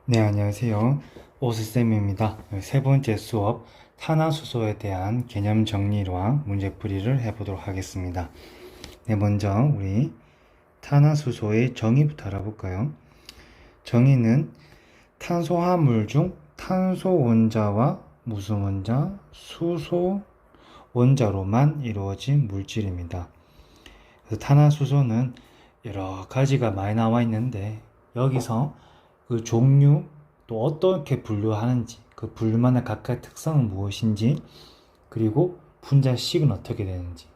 네, 안녕하세요. 오스쌤입니다. 세 번째 수업 탄화수소에 대한 개념 정리와 문제풀이를 해보도록 하겠습니다. 네, 먼저 우리 탄화수소의 정의부터 알아볼까요? 정의는 탄소 화물 중 탄소 원자와 무슨 원자, 수소 원자로만 이루어진 물질입니다. 그래서 탄화수소는 여러 가지가 많이 나와 있는데 여기서 그 종류 또 어떻게 분류하는지 그 분류만의 각각의 특성은 무엇인지 그리고 분자식은 어떻게 되는지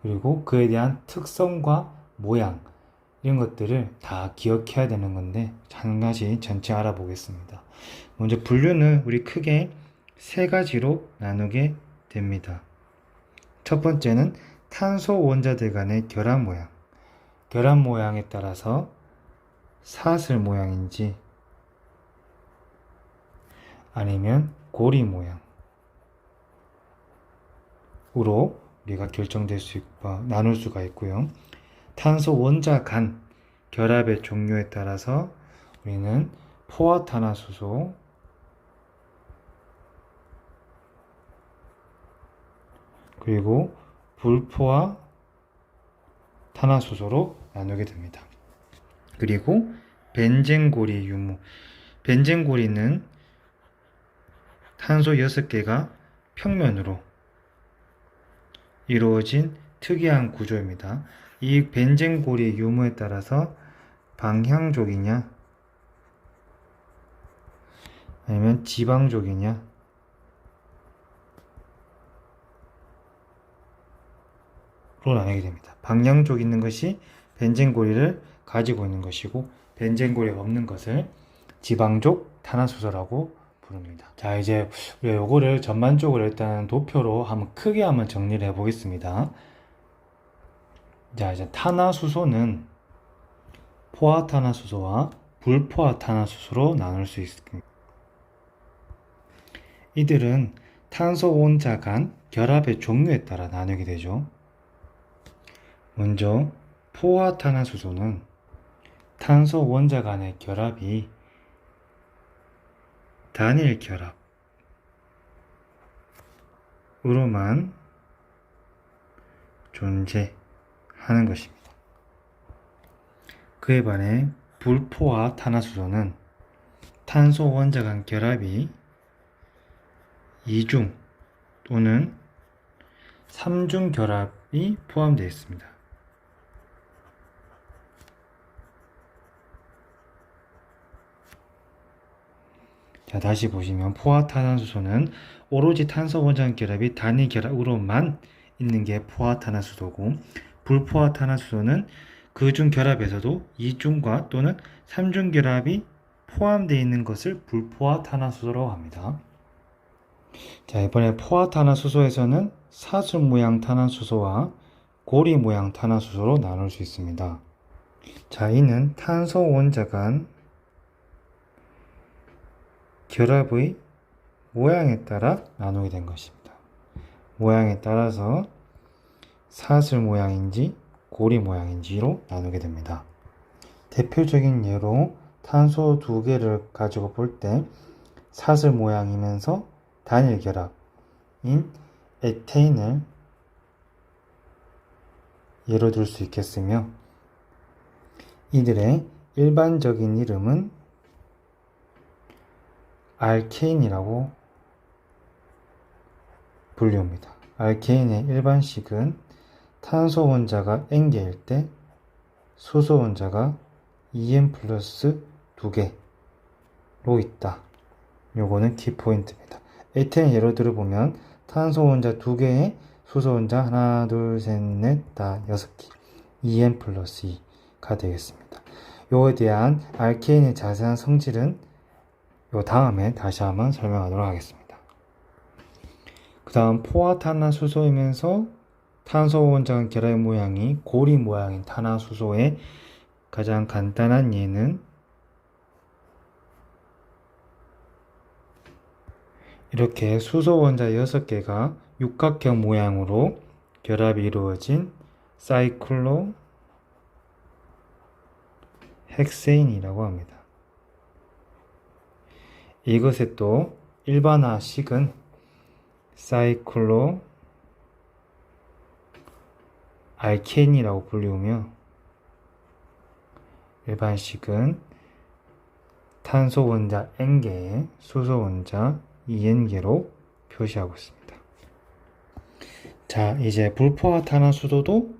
그리고 그에 대한 특성과 모양 이런 것들을 다 기억해야 되는 건데 한 가지 전체 알아보겠습니다. 먼저 분류는 우리 크게 세 가지로 나누게 됩니다. 첫 번째는 탄소 원자들 간의 결합 모양. 결합 모양에 따라서 사슬 모양인지 아니면 고리 모양으로 우리가 결정될 수 있고 나눌 수가 있고요. 탄소 원자 간 결합의 종류에 따라서 우리는 포화탄화수소, 그리고 불포화 탄화수소로 나누게 됩니다. 그리고 벤젠고리 유무. 벤젠고리는 탄소 6개가 평면으로 이루어진 특이한 구조입니다. 이 벤젠고리의 유무에 따라서 방향족이냐 아니면 지방족이냐 로 나뉘게 됩니다. 방향족 있는 것이 벤젠고리를 가지고 있는 것이고 벤젠고리가 없는 것을 지방족 탄화수소라고 부릅니다. 자, 이제 우리가 요거를 전반적으로 일단 도표로 한번 크게 한번 정리를 해 보겠습니다. 자, 이제 탄화수소는 포화탄화수소와 불포화탄화수소로 나눌 수 있습니다. 이들은 탄소 원자 간 결합의 종류에 따라 나누게 되죠. 먼저 포화탄화수소는 탄소 원자 간의 결합이 단일 결합으로만 존재하는 것입니다. 그에 반해 불포화탄화수소는 탄소 원자 간 결합이 이중 또는 삼중 결합이 포함되어 있습니다. 자, 다시 보시면 포화탄화수소는 오로지 탄소 원자 결합이 단일 결합으로만 있는 게 포화탄화수소고 불포화탄화수소는 그중 결합에서도 이중과 또는 삼중 결합이 포함되어 있는 것을 불포화탄화수소라고 합니다. 자, 이번에 포화탄화수소에서는 사슬 모양 탄화수소와 고리 모양 탄화수소로 나눌 수 있습니다. 자, 이는 탄소 원자 간 결합의 모양에 따라 나누게 된 것입니다. 모양에 따라서 사슬 모양인지 고리 모양인지로 나누게 됩니다. 대표적인 예로 탄소 두 개를 가지고 볼 때 사슬 모양이면서 단일 결합인 에테인을 예로 들 수 있겠으며 이들의 일반적인 이름은 알케인이라고 불립니다. 알케인의 일반식은 탄소 원자가 N개일 때 수소 원자가 En 플러스 2개로 있다. 요거는 키포인트입니다. 에테인 예로 들어보면 탄소 원자 2개에 수소 원자 하나, 둘, 셋, 넷, 다 6개. En 플러스 2가 되겠습니다. 요에 대한 알케인의 자세한 성질은 요 다음에 다시 한번 설명하도록 하겠습니다. 그 다음 포화탄화수소이면서 탄소 원자 결합 모양이 고리 모양인 탄화수소의 가장 간단한 예는 이렇게 수소 원자 6개가 육각형 모양으로 결합이 이루어진 사이클로 헥세인이라고 합니다. 이것의 또 일반화식은 사이클로 알케인이라고 불리우며 일반식은 탄소 원자 N개에 수소 원자 EN개로 표시하고 있습니다. 자, 이제 불포화 탄화수소도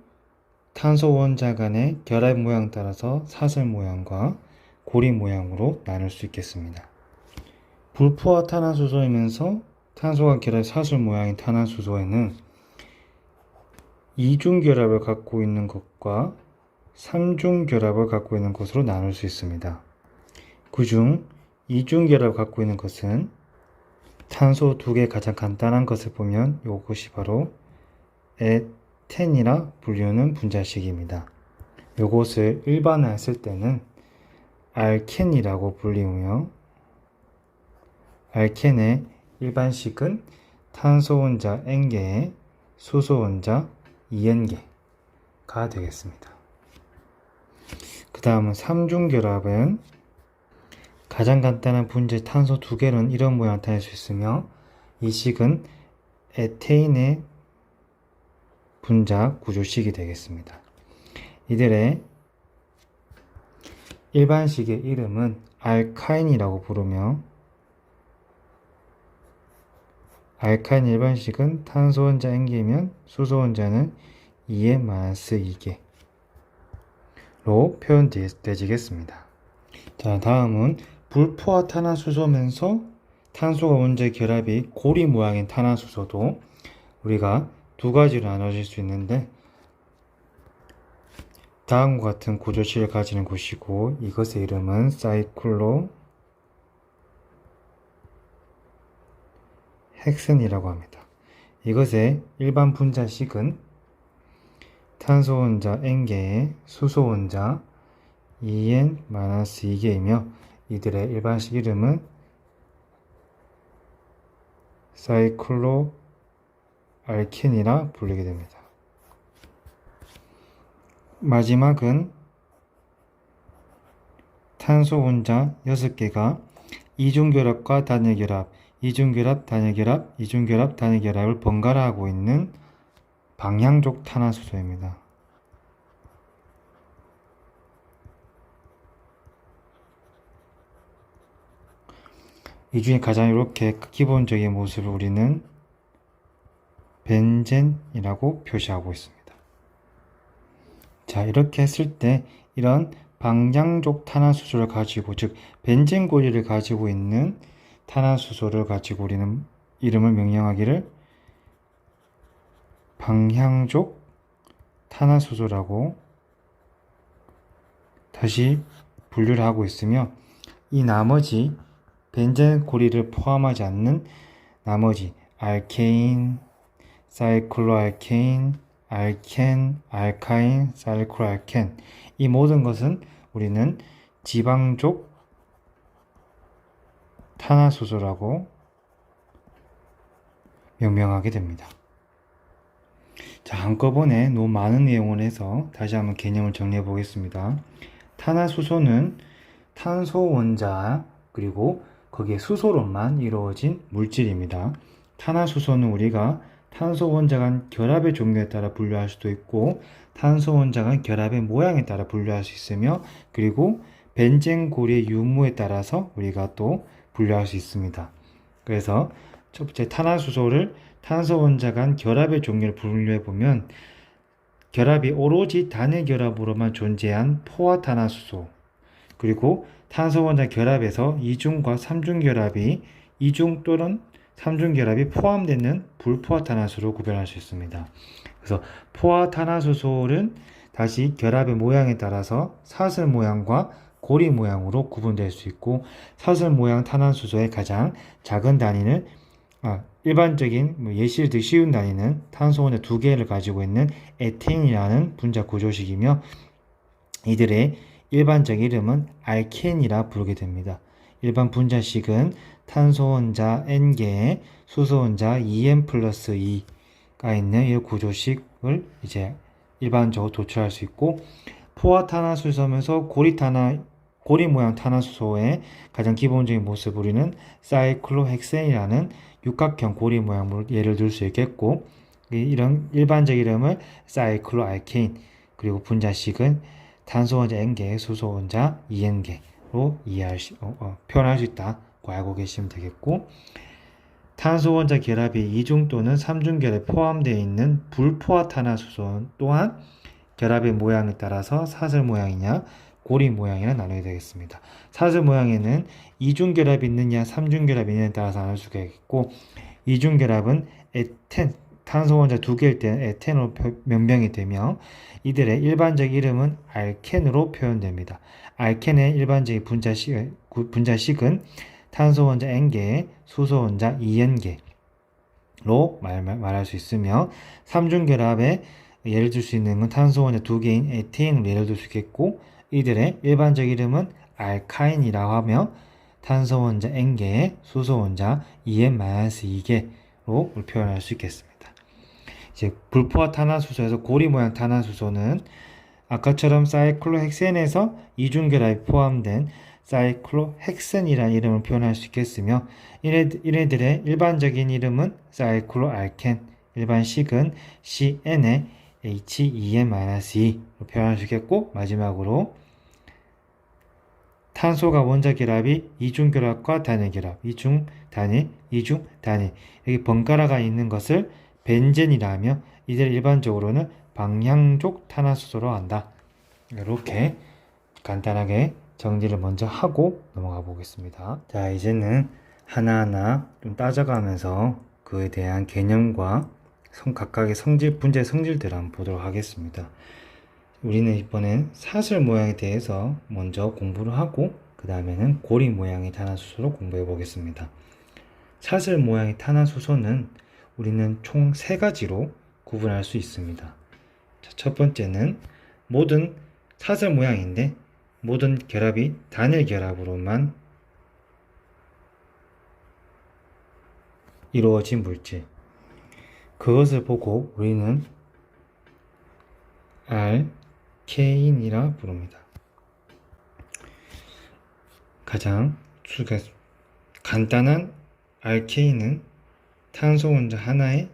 탄소 원자 간의 결합 모양 따라서 사슬 모양과 고리 모양으로 나눌 수 있겠습니다. 불포화 탄화수소이면서 탄소와 결합 사슬 모양인 탄화수소에는 이중 결합을 갖고 있는 것과 삼중 결합을 갖고 있는 것으로 나눌 수 있습니다. 그중 이중 결합을 갖고 있는 것은 탄소 두 개 가장 간단한 것을 보면 이것이 바로 에텐이라 불리우는 분자식입니다. 이것을 일반화했을 때는 알켄이라고 불리우며 알켄의 일반식은 탄소 원자 N개에 수소 원자 EN개가 되겠습니다. 그 다음은 삼중결합은 가장 간단한 분자 탄소 두 개는 이런 모양 나타낼 수 있으며 이 식은 에테인의 분자 구조식이 되겠습니다. 이들의 일반식의 이름은 알카인이라고 부르며 알카인 일반식은 탄소 원자 N개면 수소 원자는 2n-2개로 표현되지겠습니다. 자, 다음은 불포화 탄화수소면서 탄소와 원자의 결합이 고리 모양인 탄화수소도 우리가 두 가지로 나눠질 수 있는데 다음과 같은 구조식을 가지는 것이고 이것의 이름은 사이클로 헥센이라고 합니다. 이것의 일반 분자식은 탄소 원자 N개에 수소 원자 EN-2개이며 이들의 일반식 이름은 사이클로 알켄이라 불리게 됩니다. 마지막은 탄소 원자 6개가 이중결합과 단일결합, 이중결합, 단일결합, 이중결합, 단일결합을 번갈아 하고 있는 방향족 탄화수소입니다. 이 중에 가장 이렇게 기본적인 모습을 우리는 벤젠이라고 표시하고 있습니다. 자, 이렇게 했을 때 이런 방향족 탄화수소를 가지고 즉 벤젠 고리를 가지고 있는 탄화수소를 가지고 우리는 이름을 명명하기를 방향족 탄화수소라고 다시 분류를 하고 있으며 이 나머지 벤젠 고리를 포함하지 않는 나머지 알케인, 사이클로알케인, 알켄, 알카인, 사이클로알켄 이 모든 것은 우리는 지방족 탄화수소라고 명명하게 됩니다. 자, 한꺼번에 너무 많은 내용을 해서 다시 한번 개념을 정리해 보겠습니다. 탄화수소는 탄소 원자 그리고 거기에 수소로만 이루어진 물질입니다. 탄화수소는 우리가 탄소 원자 간 결합의 종류에 따라 분류할 수도 있고 탄소 원자 간 결합의 모양에 따라 분류할 수 있으며 그리고 벤젠 고리의 유무에 따라서 우리가 또 분류할 수 있습니다. 그래서 첫 번째 탄화수소를 탄소 원자 간 결합의 종류를 분류해 보면 결합이 오로지 단일 결합으로만 존재한 포화 탄화수소 그리고 탄소 원자 결합에서 이중과 삼중 결합이 이중 또는 삼중 결합이 포함되는 불포화 탄화수소로 구별할 수 있습니다. 그래서 포화 탄화수소는 다시 결합의 모양에 따라서 사슬 모양과 고리 모양으로 구분될 수 있고 사슬 모양 탄화수소의 가장 작은 단위는 일반적인 예시를 들기 쉬운 단위는 탄소 원자 2개를 가지고 있는 에텐이라는 분자 구조식이며 이들의 일반적 이름은 알켄이라 부르게 됩니다. 일반 분자식은 탄소 원자 N개에 수소 원자 2n+2가 있는 이 구조식을 이제 일반적으로 도출할 수 있고 포화 탄화수소면서 고리 탄화 고리 모양 탄화수소의 가장 기본적인 모습 우리는 사이클로헥센이라는 육각형 고리 모양을 예를 들 수 있겠고, 이런 일반적 이름을 사이클로알케인, 그리고 분자식은 탄소원자 N개, 수소원자 EN개로 표현할 수 있다고 알고 계시면 되겠고, 탄소원자 결합이 2중 또는 3중 결합에 포함되어 있는 불포화 탄화수소 또한 결합의 모양에 따라서 사슬 모양이냐 고리 모양이냐 나누게 되겠습니다. 사슬 모양에는 2중 결합이 있느냐 3중 결합이 있느냐에 따라서 나눌 수가 있고, 2중 결합은 에텐, 탄소 원자 두 개일 때는 에텐으로 명명이 되며 이들의 일반적 이름은 알켄으로 표현됩니다. 알켄의 일반적인 분자식은 탄소 원자 N개에 수소 원자 EN개로 말할 수 있으며, 3중 결합에 예를 들 수 있는 건 탄소 원자 두 개인 에테인으로 예를 들 수 있겠고, 이들의 일반적 이름은 알카인이라고 하며 탄소 원자 N개에 수소 원자 EN-2개로 표현할 수 있겠습니다. 이제 불포화 탄화수소에서 고리 모양 탄화수소는 아까처럼 사이클로헥센에서 이중결합이 포함된 사이클로헥센이라는 이름을 표현할 수 있겠으며, 이네들의 일반적인 이름은 사이클로알켄, 일반식은 CN의 HEN-2로 표현할 수 있겠고, 마지막으로 탄소가 원자 결합이 이중결합과 단일 결합, 이중단일, 여기 번갈아가 있는 것을 벤젠이라 하며, 이들 일반적으로는 방향족 탄화수소로 한다. 이렇게 간단하게 정리를 먼저 하고 넘어가 보겠습니다. 자, 이제는 하나하나 좀 따져가면서 그에 대한 개념과 각각의 분자의 성질들을 한번 보도록 하겠습니다. 우리는 이번엔 사슬 모양에 대해서 먼저 공부를 하고 그 다음에는 고리 모양의 탄화수소로 공부해 보겠습니다. 사슬 모양의 탄화수소는 우리는 총 3가지로 구분할 수 있습니다. 자, 첫 번째는 모든 사슬 모양인데 모든 결합이 단일 결합으로만 이루어진 물질, 그것을 보고 우리는 알케인이라 부릅니다. 가장 간단한 알케인은 탄소 원자 하나에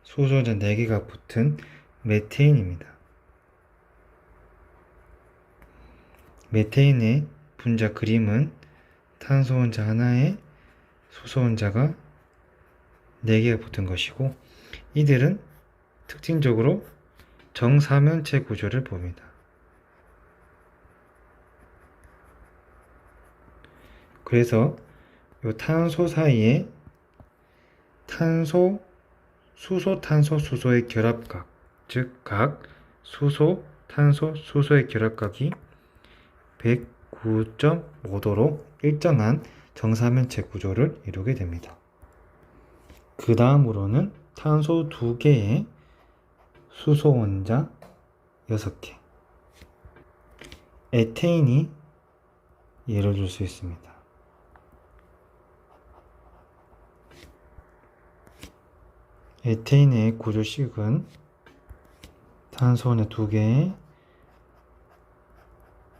수소 원자 4개가 붙은 메테인입니다. 메테인의 분자 그림은 탄소 원자 하나에 수소 원자가 4개가 붙은 것이고, 이들은 특징적으로 정사면체 구조를 봅니다. 그래서 이 탄소 사이에 수소, 탄소, 수소의 결합각, 즉 각 수소, 탄소, 수소의 결합각이 109.5도로 일정한 정사면체 구조를 이루게 됩니다. 그 다음으로는 탄소 2개에 수소 원자 6개, 에테인이 예를 들 수 있습니다. 에테인의 구조식은 탄소 원자 2개에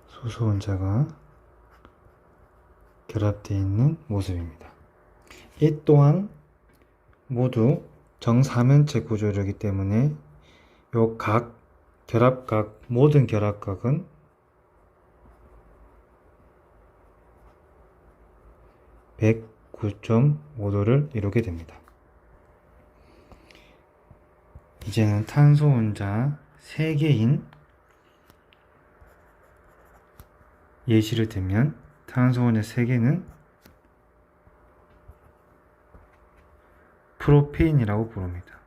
수소 원자가 결합되어 있는 모습입니다. 이 또한 모두 정사면체 구조이기 때문에 요 결합각, 모든 결합각은 109.5도를 이루게 됩니다. 이제는 탄소 원자 3개인 예시를 들면, 탄소 원자 3개는 프로페인이라고 부릅니다.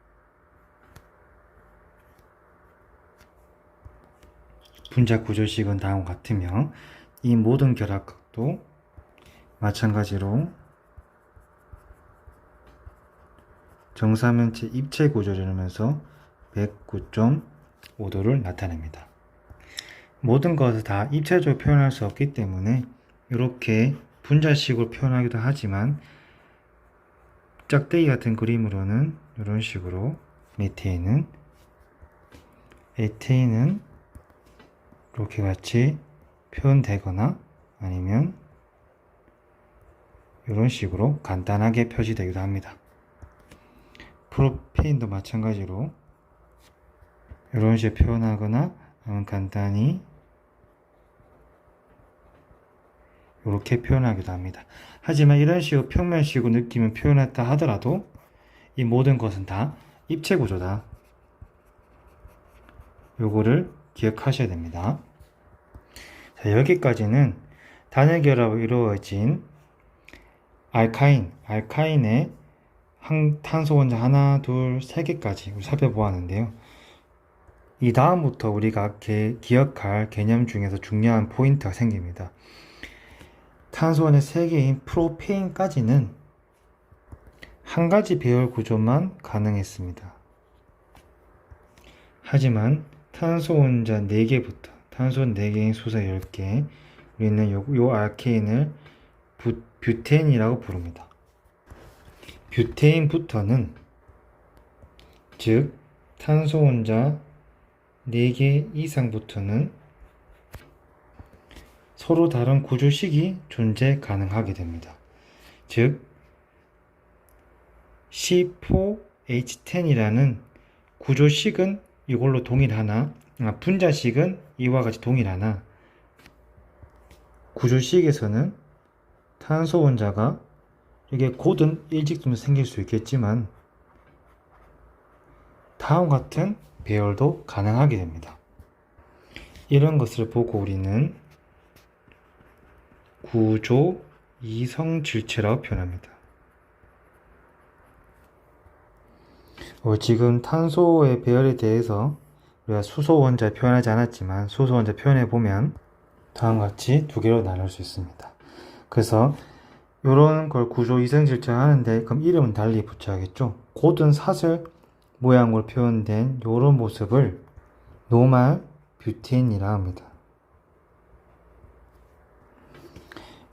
분자 구조식은 다음과 같으며, 이 모든 결합각도 마찬가지로 정사면체 입체 구조를 이루면서 109.5도를 나타냅니다. 모든 것을 다 입체적으로 표현할 수 없기 때문에 이렇게 분자식으로 표현하기도 하지만, 짝대기 같은 그림으로는 이런 식으로 메테인은, 에테인은 이렇게 같이 표현되거나, 아니면 이런 식으로 간단하게 표시되기도 합니다. 프로페인도 마찬가지로 이런 식으로 표현하거나 아니면 간단히 이렇게 표현하기도 합니다. 하지만 이런 식으로 평면식으로 느낌을 표현했다 하더라도 이 모든 것은 다 입체 구조다. 요거를 기억하셔야 됩니다. 자, 여기까지는 단일 결합으로 이루어진 알카인의 탄소 원자 하나, 둘, 세 개까지 살펴보았는데요. 이 다음부터 우리가 기억할 개념 중에서 중요한 포인트가 생깁니다. 탄소 원자 3개인 프로페인까지는 한 가지 배열 구조만 가능했습니다. 하지만 탄소 원자 4개부터 탄소 4개인 수소 10개 우리는 요 알케인을 뷰테인이라고 부릅니다. 뷰테인부터는 즉 탄소 원자 4개 이상부터는 서로 다른 구조식이 존재 가능하게 됩니다. 즉 C4H10이라는 구조식은 이걸로 동일하나 분자식은 이와 같이 동일하나 구조식에서는 탄소 원자가 이게 곧은 일직선으로 생길 수 있겠지만 다음 같은 배열도 가능하게 됩니다. 이런 것을 보고 우리는 구조 이성질체라고 표현합니다. 지금 탄소의 배열에 대해서 우리가 수소 원자 표현하지 않았지만 수소 원자 표현해 보면 다음과 같이 두 개로 나눌 수 있습니다. 그래서 이런 걸 구조 이성질체 하는데 그럼 이름은 달리 붙여야겠죠. 곧은 사슬 모양으로 표현된 이런 모습을 노말 뷰테인이라 합니다.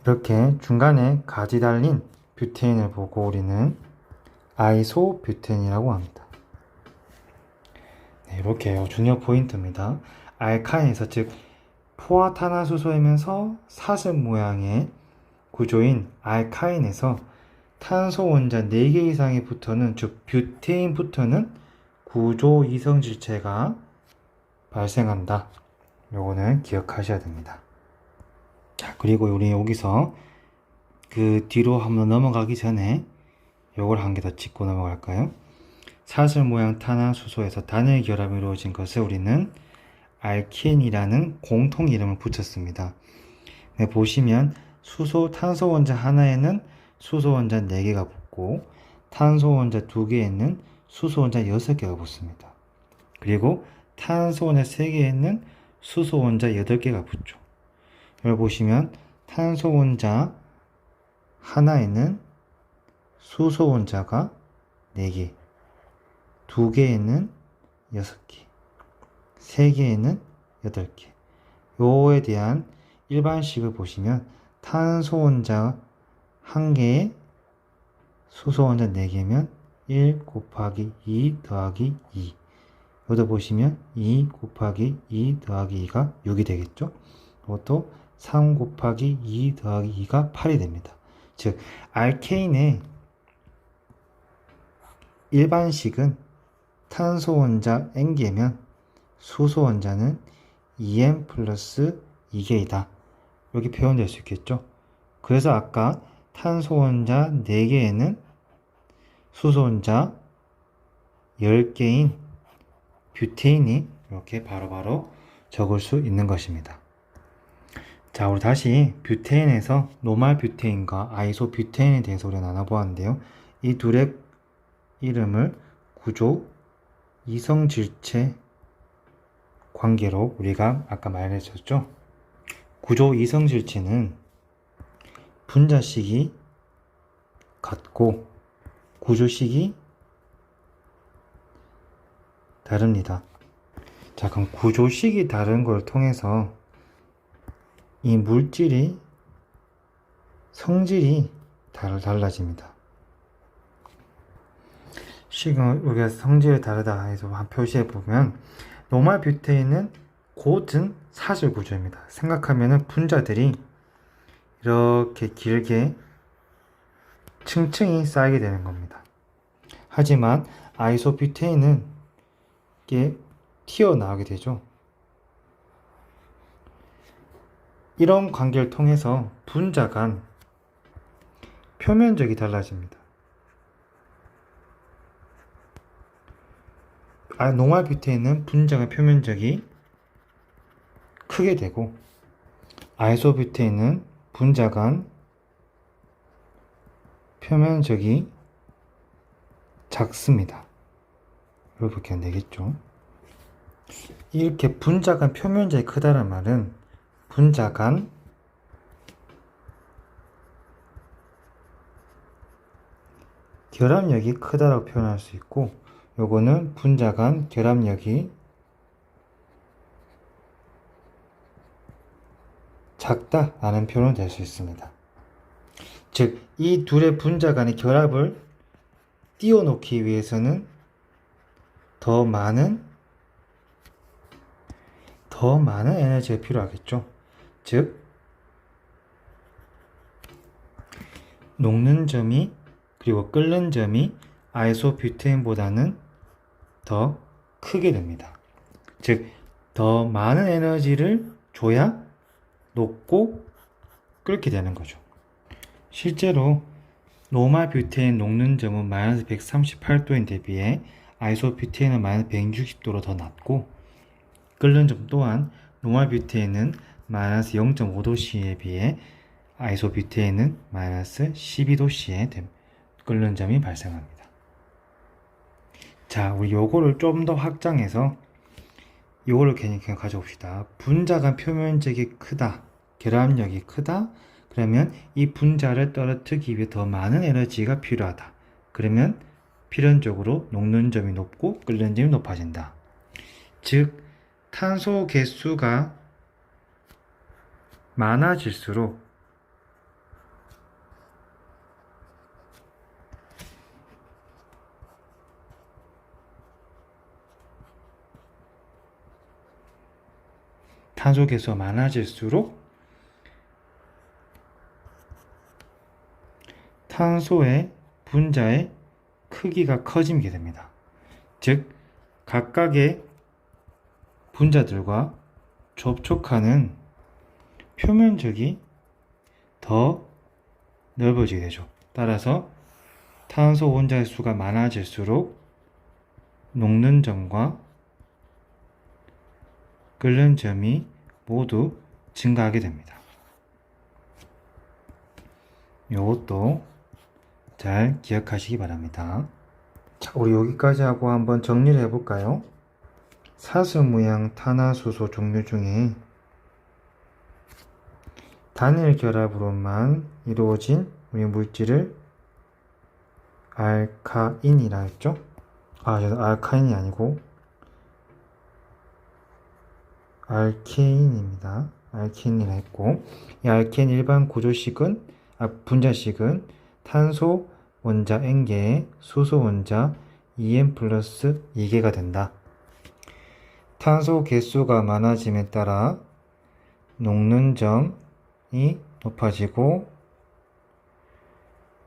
이렇게 중간에 가지 달린 뷰테인을 보고 우리는 아이소 뷰테인이라고 합니다. 네, 이렇게 중요 포인트입니다. 알카인에서 즉 포화탄화수소이면서 사슬 모양의 구조인 알카인에서 탄소 원자 4개 이상이 붙어는 즉 뷰테인부터는 구조 이성질체가 발생한다. 요거는 기억하셔야 됩니다. 자, 그리고 우리 여기서 그 뒤로 한번 넘어가기 전에 요걸 한 개 더 짚고 넘어갈까요? 사슬 모양 탄화수소에서 단일 결합이 이루어진 것을 우리는 알켄이라는 공통 이름을 붙였습니다. 네, 보시면 탄소 원자 하나에는 수소 원자 4개가 붙고 탄소 원자 2개에는 수소 원자 6개가 붙습니다. 그리고 탄소 원자 3개에는 수소 원자 8개가 붙죠. 여기 보시면 탄소 원자 하나에는 수소 원자가 4개, 2개에는 6개, 3개에는 8개. 요에 대한 일반식을 보시면 탄소 원자 1개에 수소 원자 4개면 1 곱하기 2 더하기 2. 여기도 보시면 2 곱하기 2 더하기 2가 6이 되겠죠. 이것도 3 곱하기 2 더하기 2가 8이 됩니다. 즉 알케인의 일반식은 탄소 원자 n개면 수소 원자는 2n 플러스 2개이다. 이렇게 표현될 수 있겠죠. 그래서 아까 탄소 원자 4개에는 수소 원자 10개인 뷰테인이 이렇게 바로바로 적을 수 있는 것입니다. 자, 우리 다시 뷰테인에서 노말 뷰테인과 아이소 뷰테인에 대해서 우리가 나눠보았는데요. 이 둘의 이름을 구조 이성질체 관계로 우리가 아까 말했었죠. 구조 이성질체는 분자식이 같고 구조식이 다릅니다. 자, 그럼 구조식이 다른 걸 통해서 이 물질이 성질이 달라집니다. 우리가 성질이 다르다 해서 한 표시해 보면 노말 뷰테인은 곧은 사슬 구조입니다. 생각하면은 분자들이 이렇게 길게 층층이 쌓이게 되는 겁니다. 하지만 아이소뷰테인은 이게 튀어나오게 되죠. 이런 관계를 통해서 분자 간 표면적이 달라집니다. 노말뷰테인은 분자 간 표면적이 크게 되고, 아이소뷰테인은 분자 간 표면적이 작습니다. 이렇게 하면 되겠죠. 이렇게 분자 간 표면적이 크다는 말은 분자 간 결합력이 크다라고 표현할 수 있고, 요거는 분자 간 결합력이 작다라는 표현이 될 수 있습니다. 즉, 이 둘의 분자 간의 결합을 띄워놓기 위해서는 더 많은 에너지가 필요하겠죠. 즉, 녹는 점이 그리고 끓는 점이 아이소뷰테인보다는 더 크게 됩니다. 즉, 더 많은 에너지를 줘야 녹고 끓게 되는 거죠. 실제로 노말뷰테인 녹는 점은 마이너스 138도인데 비해 아이소뷰테인은 마이너스 160도로 더 낮고, 끓는 점 또한 노말뷰테인은 마이너스 0.5도씨에 비해 아이소뷰테인은 마이너스 12도씨에 끓는 점이 발생합니다. 자, 우리 요거를 좀 더 확장해서 요거를 그냥 가져옵시다. 분자 간 표면적이 크다, 결합력이 크다. 그러면 이 분자를 떨어뜨리기 위해 더 많은 에너지가 필요하다. 그러면 필연적으로 녹는 점이 높고 끓는 점이 높아진다. 즉, 탄소 개수가 많아질수록 탄소의 분자의 크기가 커지게 됩니다. 즉, 각각의 분자들과 접촉하는 표면적이 더 넓어지게 되죠. 따라서 탄소 원자의 수가 많아질수록 녹는 점과 끓는 점이 모두 증가하게 됩니다. 이것도 잘 기억하시기 바랍니다. 자, 우리 여기까지 하고 한번 정리를 해볼까요? 사슬무양 탄화수소 종류 중에 단일 결합으로만 이루어진 우리 물질을 알카인이라 했죠? 알카인이 아니고 알케인입니다. 알케인이라 했고, 이 알케인 일반 분자식은 탄소 원자 N개에 수소 원자 EN 플러스 2개가 된다. 탄소 개수가 많아짐에 따라 녹는 점이 높아지고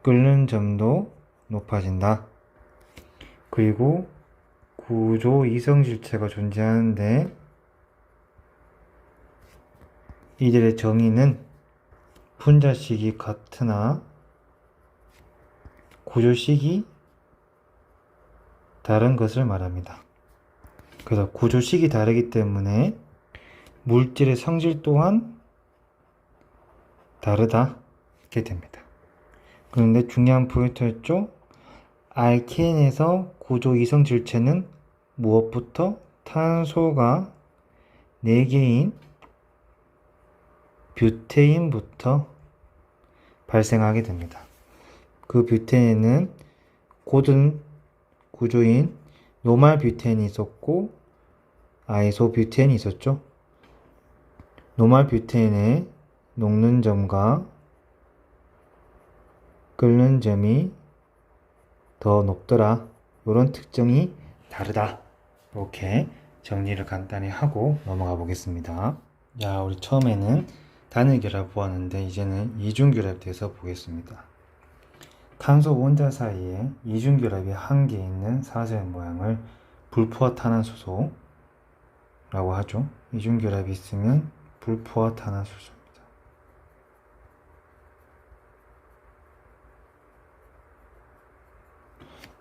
끓는 점도 높아진다. 그리고 구조 이성질체가 존재하는데 이들의 정의는 분자식이 같으나 구조식이 다른 것을 말합니다. 그래서 구조식이 다르기 때문에 물질의 성질 또한 다르다 이렇게 됩니다. 그런데 중요한 포인트였죠. 알케인에서 구조 이성질체는 무엇부터 탄소가 4개인 뷰테인부터 발생하게 됩니다. 그 뷰테인은 고든 구조인 노말뷰테인이 있었고 아이소뷰테인이 있었죠. 노말뷰테인의 녹는 점과 끓는 점이 더 높더라. 이런 특징이 다르다. 이렇게 정리를 간단히 하고 넘어가 보겠습니다. 자, 우리 처음에는 단일 결합 보았는데 이제는 이중 결합에 대해서 보겠습니다. 탄소 원자 사이에 이중 결합이 한 개 있는 사슬의 모양을 불포화 탄화수소라고 하죠. 이중 결합이 있으면 불포화 탄화수소입니다.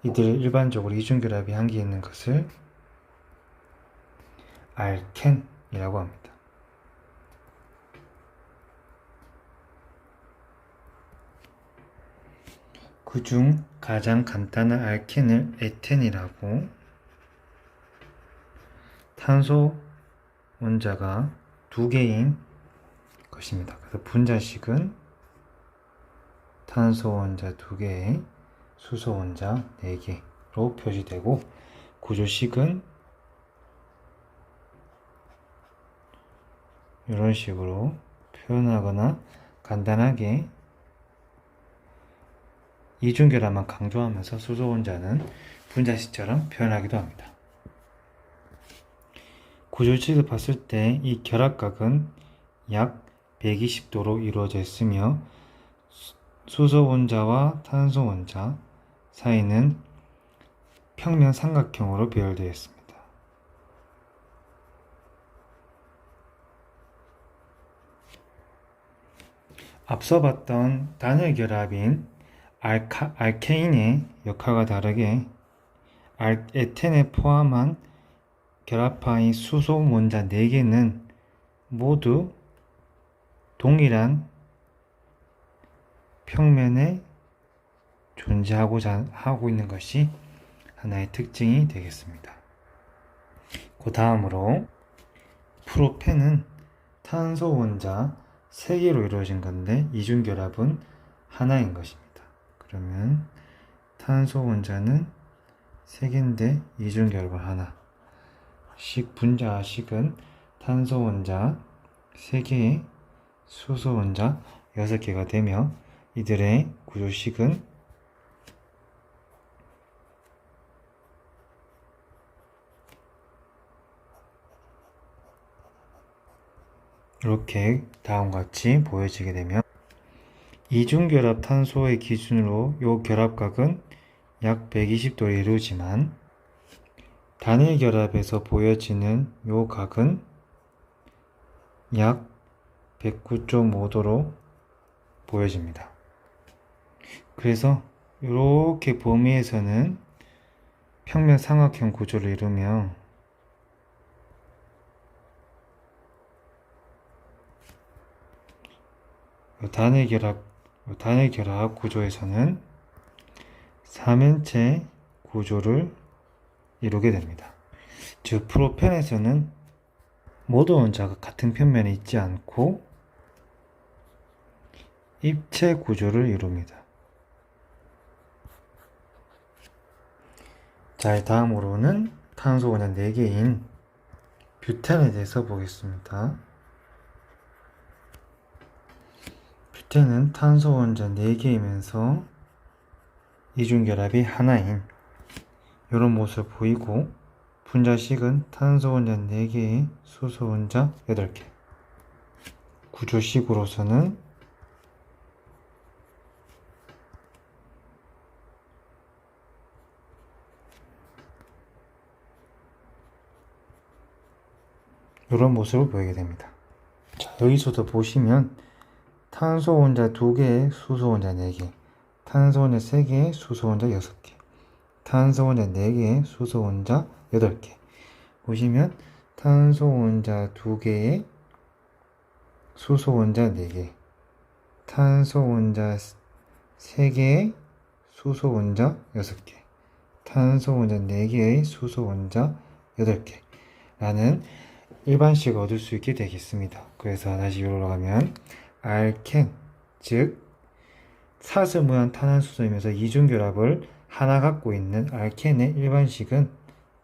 이들을 일반적으로 이중 결합이 한 개 있는 것을 알켄이라고 합니다. 그중 가장 간단한 알켄을 에텐이라고, 탄소 원자가 2개인 것입니다. 그래서 분자식은 탄소 원자 2개에 수소 원자 4개로 표시되고, 구조식은 이런 식으로 표현하거나 간단하게 이중결합만 강조하면서 수소 원자는 분자식처럼 표현하기도 합니다. 구조식을 봤을 때 이 결합각은 약 120도로 이루어져 있으며 수소 원자와 탄소 원자 사이는 평면 삼각형으로 배열되어 있습니다. 앞서 봤던 단일 결합인 알케인의 역할과 다르게 에텐에 포함한 결합파인 수소 원자 4개는 모두 동일한 평면에 존재하고자 하고 있는 것이 하나의 특징이 되겠습니다. 그 다음으로 프로펜은 탄소 원자 3개로 이루어진 건데 이중결합은 하나인 것입니다. 그러면 탄소 원자는 3개인데 이중결합은 하나. 분자식은 탄소 원자 3개에 수소 원자 6개가 되며 이들의 구조식은 이렇게 다음과 같이 보여지게 되며, 이중결합 탄소의 기준으로 이 결합각은 약 120도를 이루지만 단일 결합에서 보여지는 이 각은 약 109.5도로 보여집니다. 그래서 이렇게 범위에서는 평면 삼각형 구조를 이루며 단일 결합 구조에서는 3인체 구조를 이루게 됩니다. 즉 프로펜에서는 모든 원자가 같은 편면에 있지 않고 입체 구조를 이룹니다. 자, 다음으로는 탄소 원자 4개인 뷰텐에 대해서 보겠습니다. 뷰텐은 탄소 원자 4개이면서 이중결합이 하나인 이런 모습을 보이고, 분자식은 탄소 원자 4개에 수소 원자 8개. 구조식으로서는 이런 모습을 보이게 됩니다. 자, 여기서도 보시면 탄소 원자 2개에 수소 원자 4개, 탄소 원자 3개에 수소 원자 6개, 탄소 원자 4개에 수소 원자 8개. 보시면 탄소 원자 2개에 수소 원자 4개, 탄소 원자 3개에 수소 원자 6개, 탄소 원자 4개의 수소 원자 8개 라는 일반식을 얻을 수 있게 되겠습니다. 그래서 다시 여기로 가면 알켄, 즉 사슬 모양 탄화수소이면서 이중결합을 하나 갖고 있는 알켄의 일반식은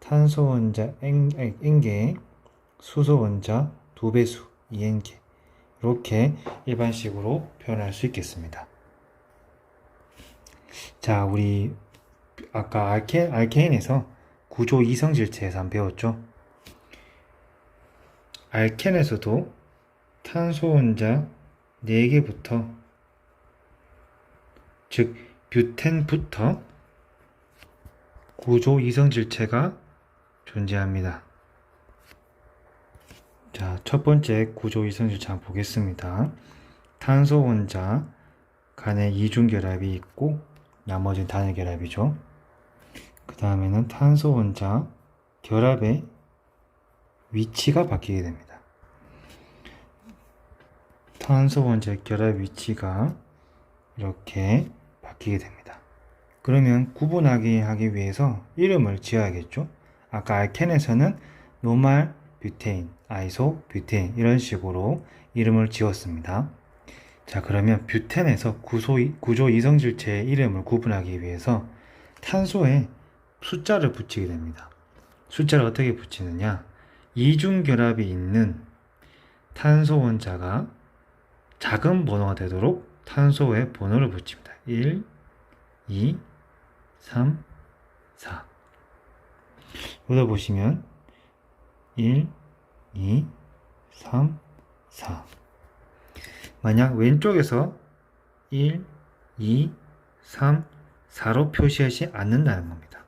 탄소 원자 N개에 수소 원자 2배수 2N개, 이렇게 일반식으로 표현할 수 있겠습니다. 자, 우리 아까 알케인에서 구조 이성질체에서 한번 배웠죠. 알켄에서도 탄소 원자 4개부터, 즉 뷰텐부터 구조 이성질체가 존재합니다. 자, 첫 번째 구조 이성질체 한번 보겠습니다. 탄소 원자 간에 이중 결합이 있고 나머지는 단일 결합이죠. 그 다음에는 탄소 원자 결합의 위치가 바뀌게 됩니다. 탄소 원자 결합 위치가 이렇게 바뀌게 됩니다. 그러면 구분하기 위해서 이름을 지어야겠죠. 아까 알켄에서는 노말 뷰테인, 아이소 뷰테인 이런 식으로 이름을 지었습니다. 자, 그러면 뷰텐에서 구조 이성질체의 이름을 구분하기 위해서 탄소에 숫자를 붙이게 됩니다. 숫자를 어떻게 붙이느냐? 이중결합이 있는 탄소 원자가 작은 번호가 되도록 탄소에 번호를 붙입니다. 1, 2, 3, 4. 여기다 보시면 1, 2, 3, 4. 만약 왼쪽에서 1, 2, 3, 4로 표시하지 않는다는 겁니다.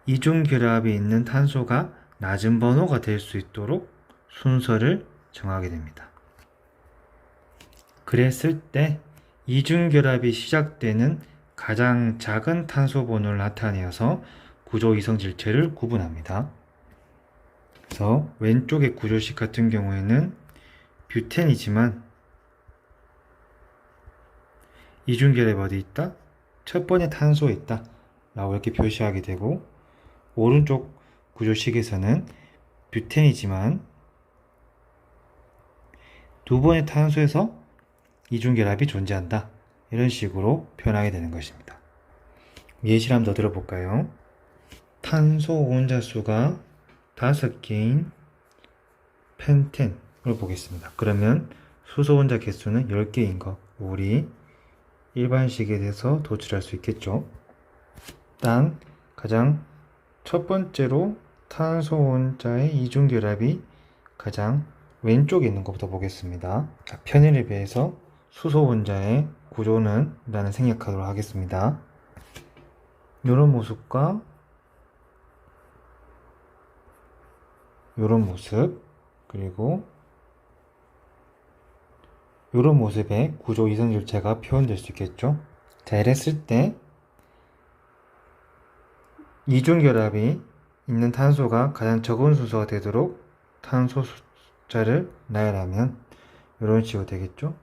이중결합이 있는 탄소가 낮은 번호가 될 수 있도록 순서를 정하게 됩니다. 그랬을 때 이중결합이 시작되는 가장 작은 탄소 번호를 나타내어서 구조 이성질체를 구분합니다. 그래서 왼쪽의 구조식 같은 경우에는 뷰텐이지만 이중결합이 어디 있다? 첫 번째 탄소에 있다 라고 이렇게 표시하게 되고, 오른쪽 구조식에서는 뷰텐이지만 두 번의 탄소에서 이중결합이 존재한다, 이런 식으로 표현하게 되는 것입니다. 예시를 한번 더 들어볼까요? 탄소 원자수가 5개인 펜텐을 보겠습니다. 그러면 수소 원자 개수는 10개인 거 우리 일반식에 대해서 도출할 수 있겠죠. 일단 가장 첫 번째로 탄소 원자의 이중결합이 가장 왼쪽에 있는 것부터 보겠습니다. 자, 편의를 비해서 수소 원자의 구조는 일단은 생략하도록 하겠습니다. 이런 모습과 이런 모습, 그리고 이런 모습의 구조 이성질체가 표현될 수 있겠죠. 자, 이랬을 때 이중결합이 있는 탄소가 가장 적은 순서가 되도록 탄소 숫자를 나열하면 이런 식으로 되겠죠.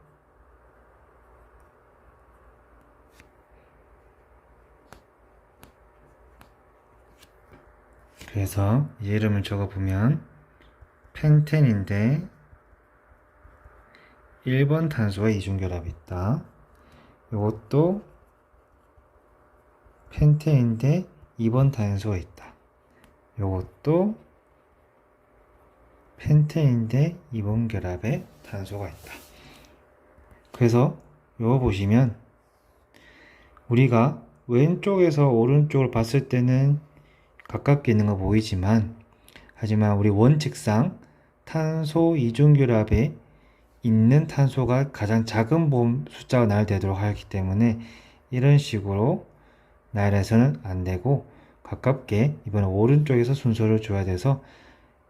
그래서 이름을 적어보면 펜텐인데 1번 탄소에 이중결합이 있다. 이것도 펜텐인데 2번 탄소에 있다. 이것도 펜텐인데 2번 결합에 탄소가 있다. 그래서 이거 보시면 우리가 왼쪽에서 오른쪽을 봤을 때는 가깝게 있는 거 보이지만, 하지만 우리 원칙상 탄소 이중결합에 있는 탄소가 가장 작은 숫자가 나열되도록 하기 때문에 이런 식으로 나열해서는 안 되고, 가깝게 이번에 오른쪽에서 순서를 줘야 돼서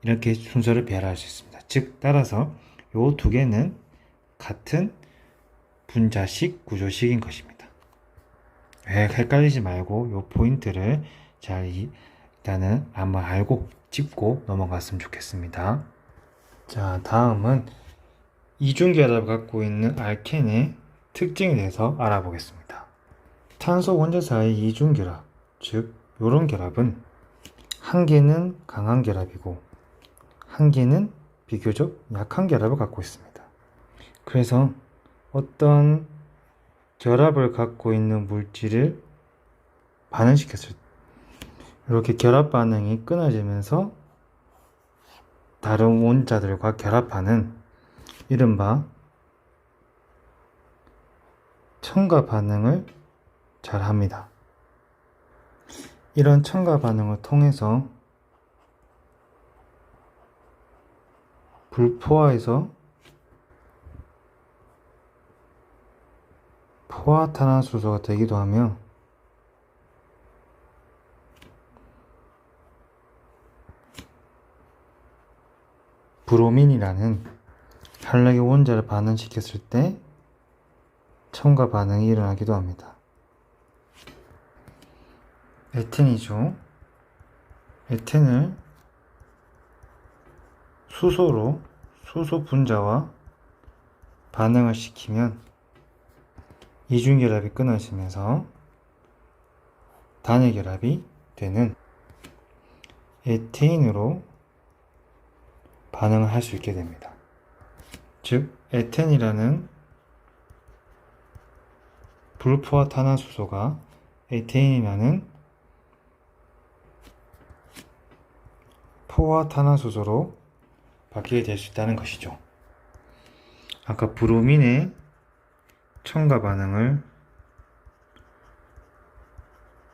이렇게 순서를 배열할 수 있습니다. 즉 따라서 요 두 개는 같은 분자식 구조식인 것입니다. 헷갈리지 말고 요 포인트를 잘 일단은 한번 알고 짚고 넘어갔으면 좋겠습니다. 자, 다음은 이중결합을 갖고 있는 알켄의 특징에 대해서 알아보겠습니다. 탄소 원자 사이 이중결합, 즉 이런 결합은 한 개는 강한 결합이고 한 개는 비교적 약한 결합을 갖고 있습니다. 그래서 어떤 결합을 갖고 있는 물질을 반응시켰을 때 이렇게 결합 반응이 끊어지면서 다른 원자들과 결합하는 이른바 첨가 반응을 잘 합니다. 이런 첨가 반응을 통해서 불포화에서 포화탄화수소가 되기도 하며 브로민이라는 한락의 원자를 반응시켰을 때 첨가 반응이 일어나기도 합니다. 에텐이죠. 에텐을 수소로 수소 분자와 반응을 시키면 이중결합이 끊어지면서 단일결합이 되는 에테인으로 반응을 할 수 있게 됩니다. 즉 에텐이라는 불포화탄화수소가 에테인이라는 포화탄화수소로 바뀌게 될 수 있다는 것이죠. 아까 브로민의 첨가 반응을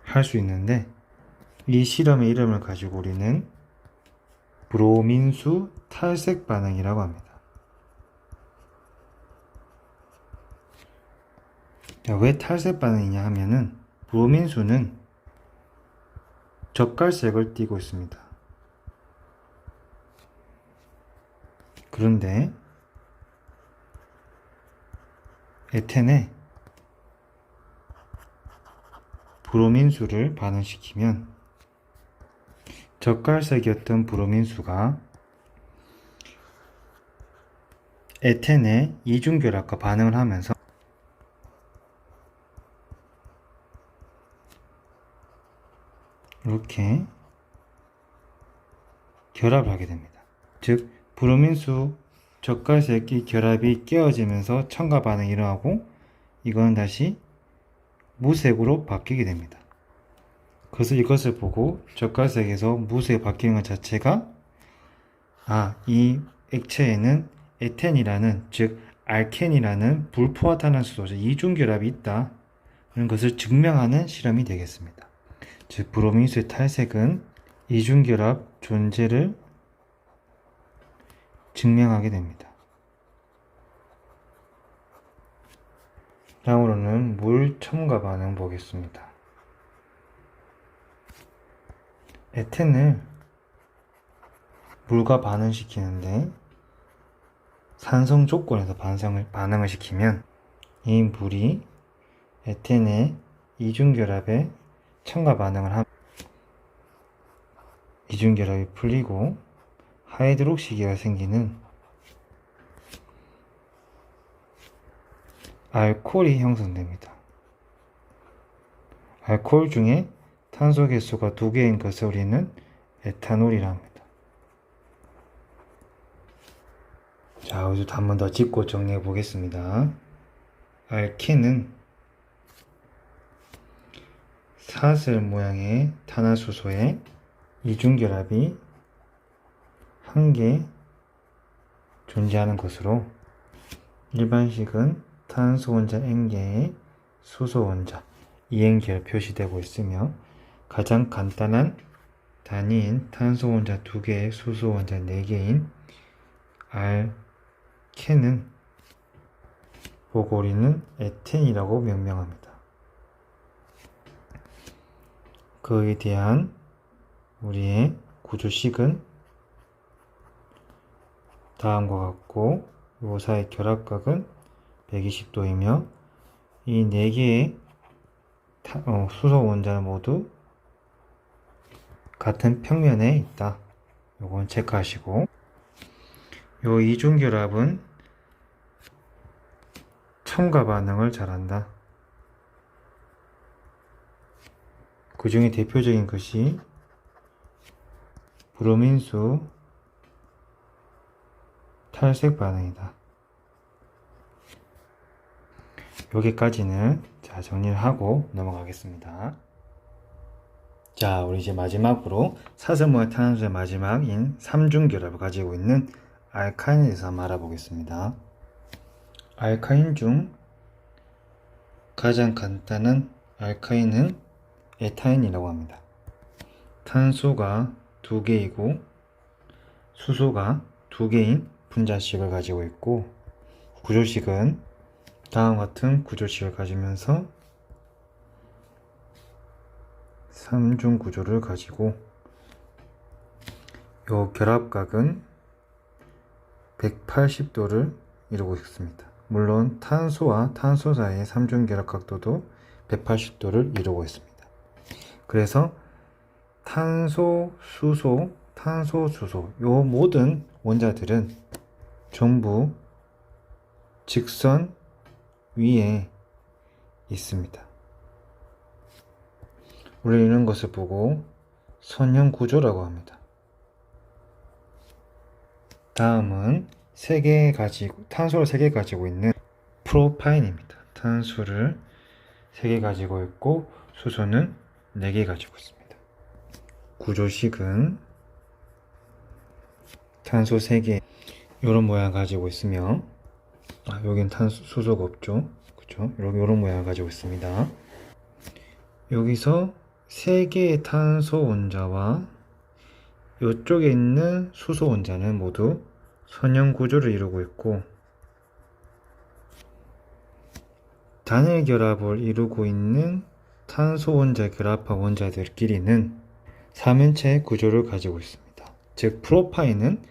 할 수 있는데 이 실험의 이름을 가지고 우리는 브로민수 탈색 반응이라고 합니다. 자, 왜 탈색 반응이냐 하면은 브로민수는 젓갈색을 띠고 있습니다. 그런데 에텐에 브로민수를 반응시키면 젓갈색이었던 브로민수가 에텐의 이중결합과 반응을 하면서 이렇게 결합을 하게 됩니다. 즉 브로민수 젓갈색이 결합이 깨어지면서 첨가 반응이 일어나고 이거는 다시 무색으로 바뀌게 됩니다. 그래서 이것을 보고 젓갈색에서 무색이 바뀌는 것 자체가 이 액체에는 에텐이라는 즉 알켄이라는 불포화탄화수소 이중결합이 있다 그런 것을 증명하는 실험이 되겠습니다. 즉 브로민수의 탈색은 이중결합 존재를 증명하게 됩니다. 다음으로는 물 첨가 반응 보겠습니다. 에텐을 물과 반응시키는데 산성 조건에서 반응을 시키면 이 물이 에텐의 이중결합에 첨가 반응을 하면 이중결합이 풀리고 하이드록시기가 생기는 알코올이 형성됩니다. 알코올 중에 탄소 개수가 2개인 것을 우리는 에탄올이라 합니다. 자, 여기서 한 번 더 짚고 정리해 보겠습니다. 알켄은 사슬 모양의 탄화수소에 이중결합이 한 개 존재하는 것으로 일반식은 탄소 원자 N개의 수소 원자 EN계로 표시되고 있으며 가장 간단한 단위인 탄소 원자 2개의 수소 원자 4개인 알켄은 보고 우리는 에텐이라고 명명합니다. 그에 대한 우리의 구조식은 다음과 같고 요사의 결합각은 120도이며 이 4개의 수소 원자는 모두 같은 평면에 있다. 요건 체크하시고 요 이중결합은 첨가 반응을 잘한다. 그 중에 대표적인 것이 브로민수 탈색 반응이다. 여기까지는 정리를 하고 넘어가겠습니다. 자, 우리 이제 마지막으로 사슬모의 탄화수소의 마지막인 3중결합을 가지고 있는 알카인에 대해서 한번 알아보겠습니다. 알카인 중 가장 간단한 알카인은 에타인이라고 합니다. 탄소가 2개이고 수소가 2개인 분자식을 가지고 있고 구조식은 다음 같은 구조식을 가지면서 삼중 구조를 가지고 요 결합각은 180도를 이루고 있습니다. 물론 탄소와 탄소 사이의 삼중 결합 각도도 180도를 이루고 있습니다. 그래서 탄소, 수소, 탄소, 수소 요 모든 원자들은 전부 직선 위에 있습니다. 우리는 이런 것을 보고 선형 구조라고 합니다. 다음은 탄소를 3개 가지고 있는 프로파인입니다. 탄소를 3개 가지고 있고 수소는 4개 가지고 있습니다. 구조식은 탄소 3개 이런 모양 가지고 있으며 여긴 수소가 없죠. 그쵸? 이런 모양을 가지고 있습니다. 여기서 3개의 탄소 원자와 이쪽에 있는 수소 원자는 모두 선형 구조를 이루고 있고 단일 결합을 이루고 있는 탄소 원자 결합한 원자들끼리는 삼연체 구조를 가지고 있습니다. 즉 프로파인은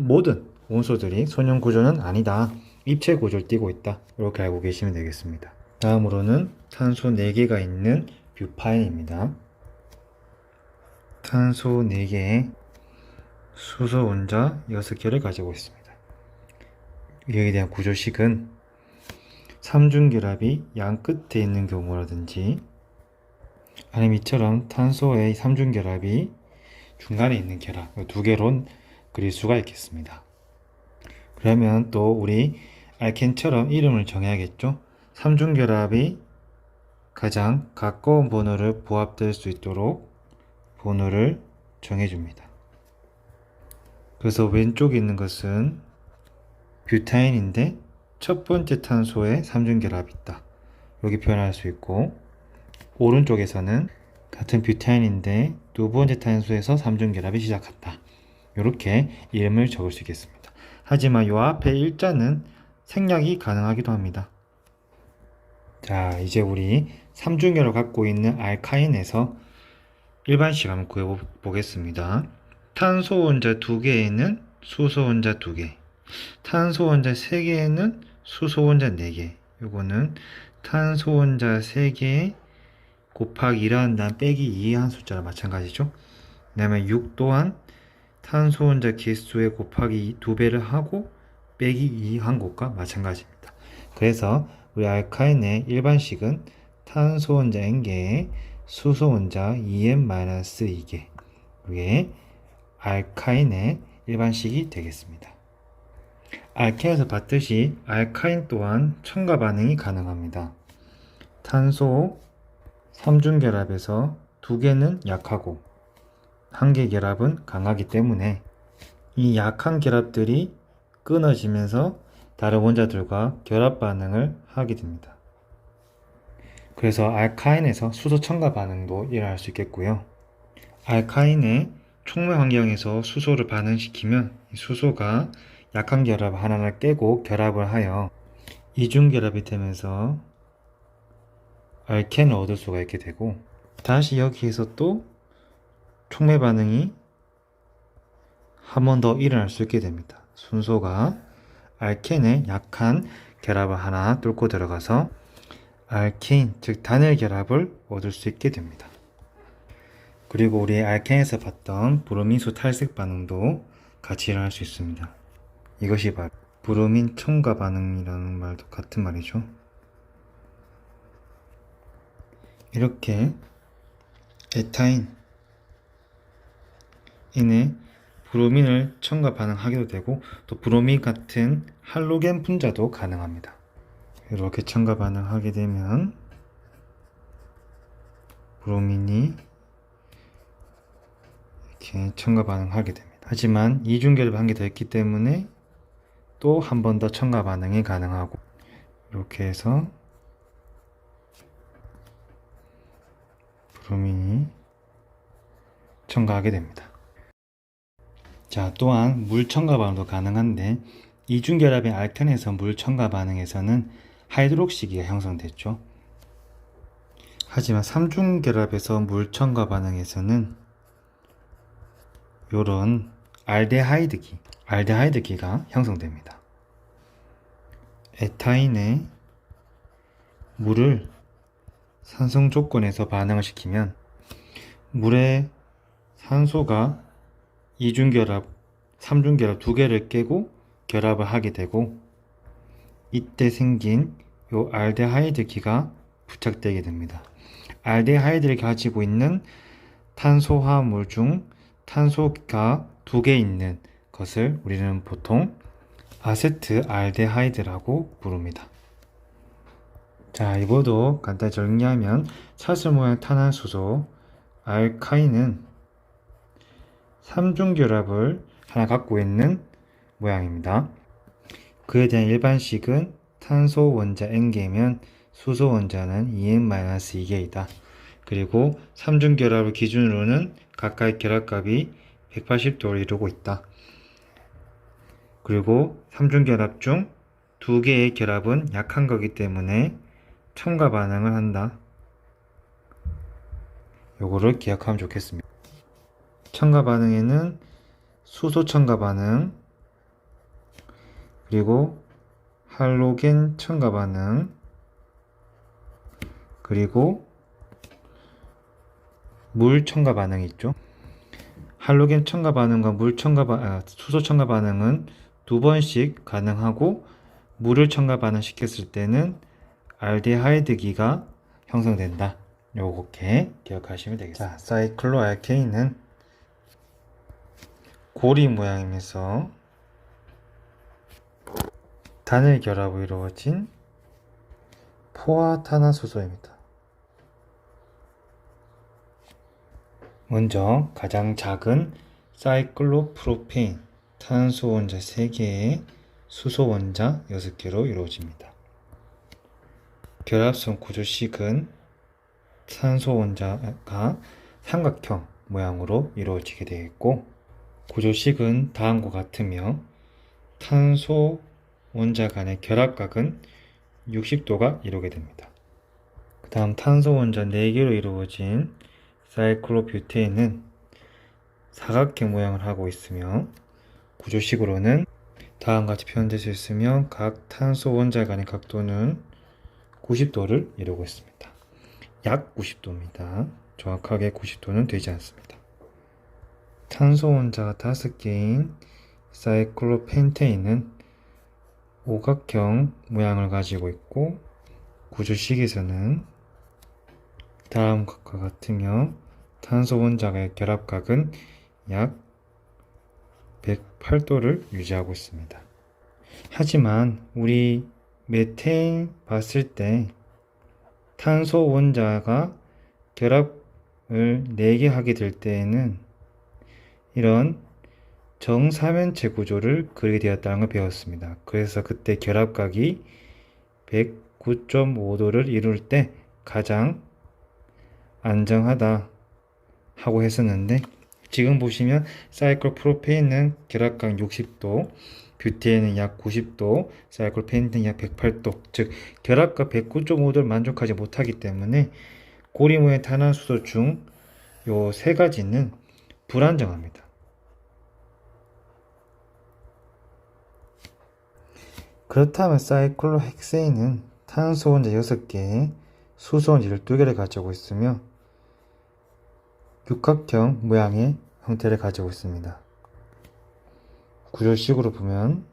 모든 원소들이 선형 구조는 아니다. 입체 구조를 띠고 있다. 이렇게 알고 계시면 되겠습니다. 다음으로는 탄소 4개가 있는 뷰파인입니다. 탄소 4개에 수소 원자 6개를 가지고 있습니다. 여기에 대한 구조식은 삼중결합이 양 끝에 있는 경우라든지 아니면 이처럼 탄소의 삼중결합이 중간에 있는 결합 2개로 그릴 수가 있겠습니다. 그러면 또 우리 알켄처럼 이름을 정해야겠죠. 삼중결합이 가장 가까운 번호를 부합될 수 있도록 번호를 정해줍니다. 그래서 왼쪽에 있는 것은 뷰타인인데 첫 번째 탄소에 삼중결합이 있다. 여기 표현할 수 있고 오른쪽에서는 같은 뷰타인인데 두 번째 탄소에서 삼중결합이 시작한다. 이렇게 이름을 적을 수 있겠습니다. 하지만 이 앞에 일자는 생략이 가능하기도 합니다. 자, 이제 우리 삼중결을 갖고 있는 알카인에서 일반식 한번 구해보겠습니다. 탄소 원자 2개에는 수소 원자 2개, 탄소 원자 3개에는 수소 원자 4개. 요거는 탄소 원자 3개 곱하기 1한 다음 빼기 2한 숫자랑 마찬가지죠. 그 다음에 6 또한 탄소 원자 개수에 곱하기 2배를 하고 빼기 2한 것과 마찬가지입니다. 그래서 우리 알카인의 일반식은 탄소 원자 n개에 수소 원자 2n-2개 이게 알카인의 일반식이 되겠습니다. 알케인에서 봤듯이 알카인 또한 첨가 반응이 가능합니다. 탄소 3중 결합에서 2개는 약하고 1개 결합은 강하기 때문에 이 약한 결합들이 끊어지면서 다른 원자들과 결합 반응을 하게 됩니다. 그래서 알카인에서 수소 첨가 반응도 일어날 수 있겠고요. 알카인의 촉매 환경에서 수소를 반응시키면 수소가 약한 결합 하나를 깨고 결합을 하여 이중 결합이 되면서 알켄을 얻을 수가 있게 되고 다시 여기에서 또 촉매 반응이 한 번 더 일어날 수 있게 됩니다. 순소가 알켄의 약한 결합을 하나 뚫고 들어가서 알케인, 즉 단일 결합을 얻을 수 있게 됩니다. 그리고 우리 알켄에서 봤던 브로민수 탈색 반응도 같이 일어날 수 있습니다. 이것이 바로 브로민 첨가 반응이라는 말도 같은 말이죠. 이렇게 에타인인의 브로민을 첨가 반응하기도 되고 또 브로민 같은 할로겐 분자도 가능합니다. 이렇게 첨가 반응하게 되면 브로민이 이렇게 첨가 반응하게 됩니다. 하지만 이중결합 한 개 더 있기 때문에 또 한 번 더 첨가 반응이 가능하고 이렇게 해서 브로민이 첨가하게 됩니다. 자, 또한 물 첨가 반응도 가능한데 이중결합의 알텐에서 물 첨가 반응에서는 하이드록시기가 형성됐죠. 하지만 삼중결합에서 물 첨가 반응에서는 요런 알데하이드기가 형성됩니다. 에타인에 물을 산성 조건에서 반응을 시키면 물에 산소가 이중결합, 삼중결합 두 개를 깨고 결합을 하게 되고, 이때 생긴 요 알데하이드기가 부착되게 됩니다. 알데하이드를 가지고 있는 탄소화물 중 탄소가 두 개 있는 것을 우리는 보통 아세트알데하이드라고 부릅니다. 자, 이거도 간단히 정리하면 사슬 모양 탄화수소 알카인은 삼중결합을 하나 갖고 있는 모양입니다. 그에 대한 일반식은 탄소 원자 N개면 수소 원자는 2N-2개이다. 그리고 삼중결합을 기준으로는 각각의 결합값이 180도를 이루고 있다. 그리고 삼중결합 중 두 개의 결합은 약한 거기 때문에 첨가 반응을 한다. 요거를 기억하면 좋겠습니다. 첨가 반응에는 수소 첨가 반응, 그리고 할로겐 첨가 반응, 그리고 물 첨가 반응이 있죠. 할로겐 첨가 반응과 수소 첨가 반응은 두 번씩 가능하고, 물을 첨가 반응 시켰을 때는 알데하이드기가 형성된다. 요렇게 기억하시면 되겠습니다. 자, 사이클로알케인은 고리 모양이면서 단일 결합으로 이루어진 포화탄화수소입니다. 먼저 가장 작은 사이클로프로페인 탄소 원자 3개에 수소 원자 6개로 이루어집니다. 결합선 구조식은 탄소 원자가 삼각형 모양으로 이루어지게 되어 있고, 구조식은 다음과 같으며 탄소 원자 간의 결합각은 60도가 이루게 됩니다. 그 다음 탄소 원자 4개로 이루어진 사이클로뷰테인은 사각형 모양을 하고 있으며, 구조식으로는 다음과 같이 표현될 수 있으며 각 탄소 원자 간의 각도는 90도를 이루고 있습니다. 약 90도입니다. 정확하게 90도는 되지 않습니다. 탄소 원자가 5개인 사이클로펜테인은 오각형 모양을 가지고 있고, 구조식에서는 다음과 같으며 탄소 원자의 결합각은 약 108도를 유지하고 있습니다. 하지만 우리 메테인 봤을 때 탄소 원자가 결합을 4개 하게 될 때에는 이런 정사면체 구조를 그리게 되었다는 걸 배웠습니다. 그래서 그때 결합각이 109.5도를 이룰 때 가장 안정하다 하고 했었는데, 지금 보시면 사이클로프로페인은 결합각 60도, 뷰테인은 약 90도, 사이클로펜테인은 약 108도, 즉 결합각 109.5도를 만족하지 못하기 때문에 고리모의 탄화수소 중 요 세 가지는 불안정합니다. 그렇다면 사이클로헥세인은 탄소 원자 6개에 수소 원자 12개를 가지고 있으며 육각형 모양의 형태를 가지고 있습니다. 구조식으로 보면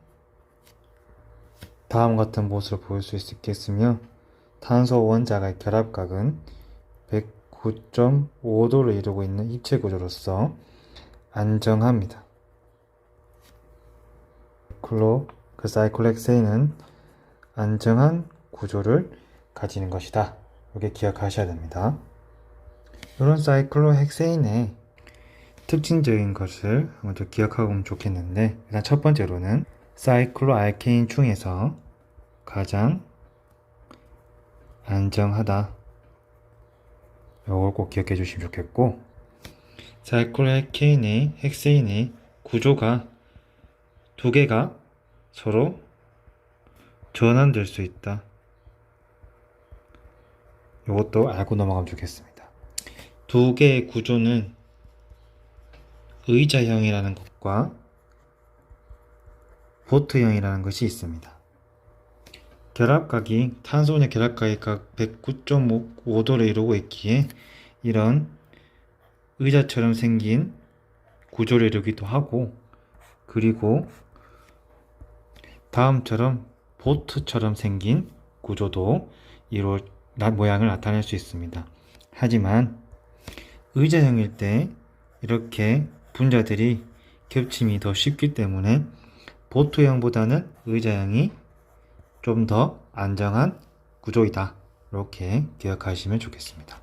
다음 같은 모습을 보일 수 있겠으며, 탄소 원자의 결합각은 109.5도를 이루고 있는 입체 구조로서 안정합니다. 사이클로헥세인은 안정한 구조를 가지는 것이다. 이렇게 기억하셔야 됩니다. 이런 사이클로헥세인의 특징적인 것을 먼저 기억하고 오면 좋겠는데, 일단 첫 번째로는 사이클로알케인 중에서 가장 안정하다. 이걸 꼭 기억해 주시면 좋겠고, 사이클로헥세인의 구조가 두 개가 서로 전환될 수 있다. 이것도 알고 넘어가면 좋겠습니다. 두 개의 구조는 의자형이라는 것과 보트형이라는 것이 있습니다. 결합각이 탄소원자 결합각이 각 109.5도를 이루고 있기에 이런 의자처럼 생긴 구조를 이루기도 하고, 그리고 다음처럼 보트처럼 생긴 구조도 모양을 나타낼 수 있습니다. 하지만 의자형일 때 이렇게 분자들이 겹침이 더 쉽기 때문에 보트형보다는 의자형이 좀 더 안정한 구조이다. 이렇게 기억하시면 좋겠습니다.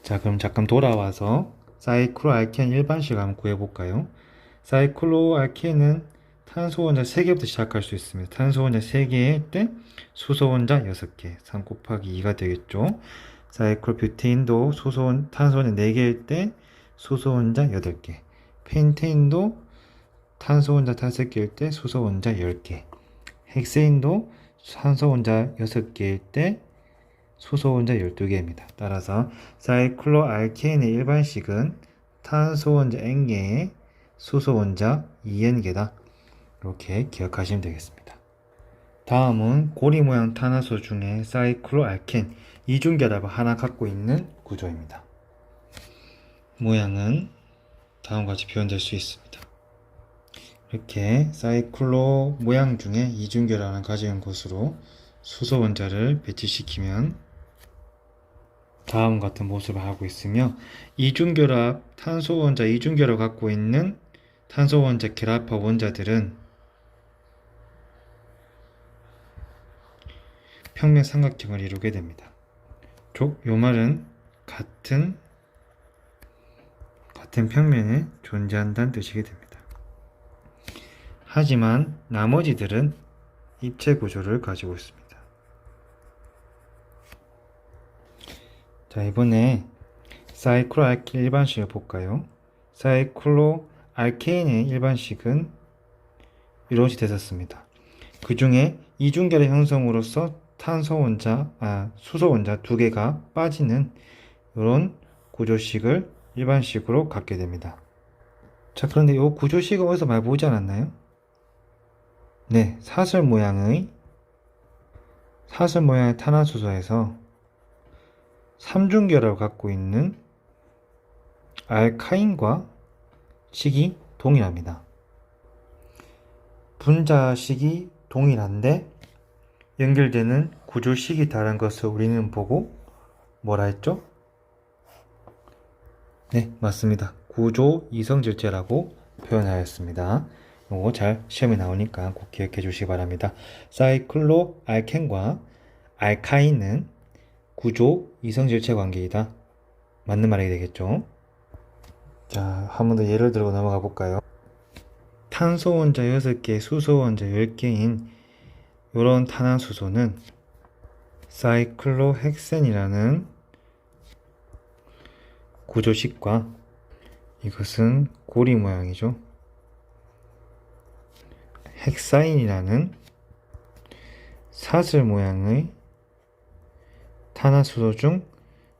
자, 그럼 잠깐 돌아와서 사이클로알케인 일반식 한번 구해볼까요? 사이클로알케인은 탄소원자 3개부터 시작할 수 있습니다. 탄소원자 3개일 때 수소원자 6개, 3 곱하기 2가 되겠죠. 사이클로뷰테인도 탄소원자 4개일 때 수소원자 8개, 펜테인도 탄소원자 5개일 때 수소원자 10개, 헥세인도 탄소원자 6개일 때 수소원자 12개입니다. 따라서 사이클로알케인의 일반식은 탄소원자 n개에 수소원자 2n개다. 이렇게 기억하시면 되겠습니다. 다음은 고리 모양 탄화수 중에 사이클로알켄 이중결합을 하나 갖고 있는 구조입니다. 모양은 다음과 같이 표현될 수 있습니다. 이렇게 사이클로 모양 중에 이중결합을 가진 곳으로 수소원자를 배치시키면 다음 같은 모습을 하고 있으며, 이중결합, 탄소원자 이중결합을 갖고 있는 탄소원자 결합화 원자들은 평면 삼각형을 이루게 됩니다. 요 말은 같은 평면에 존재한다는 뜻이게 됩니다. 하지만 나머지들은 입체 구조를 가지고 있습니다. 자, 이번에 사이클로알케인 일반식을 볼까요? 사이클로알케인의 일반식은 이런 식이 됐었습니다. 그 중에 이중결의 형성으로서 수소원자 2개가 빠지는 이런 구조식을 일반식으로 갖게 됩니다. 자, 그런데 이 구조식을 어디서 많이 보지 않았나요? 네, 사슬 모양의 탄화수소에서 삼중결합을 갖고 있는 알카인과 식이 동일합니다. 분자식이 동일한데 연결되는 구조식이 다른 것을 우리는 보고 뭐라 했죠? 네, 맞습니다. 구조 이성질체라고 표현하였습니다. 이거 잘 시험에 나오니까 꼭 기억해 주시기 바랍니다. 사이클로알켄과 알카인은 구조 이성질체 관계이다. 맞는 말이 되겠죠? 자, 한 번 더 예를 들어 넘어가 볼까요? 탄소원자 6개, 수소원자 10개인 이런 탄화수소는 사이클로헥센이라는 구조식과, 이것은 고리 모양이죠, 헥사인이라는 사슬 모양의 탄화수소 중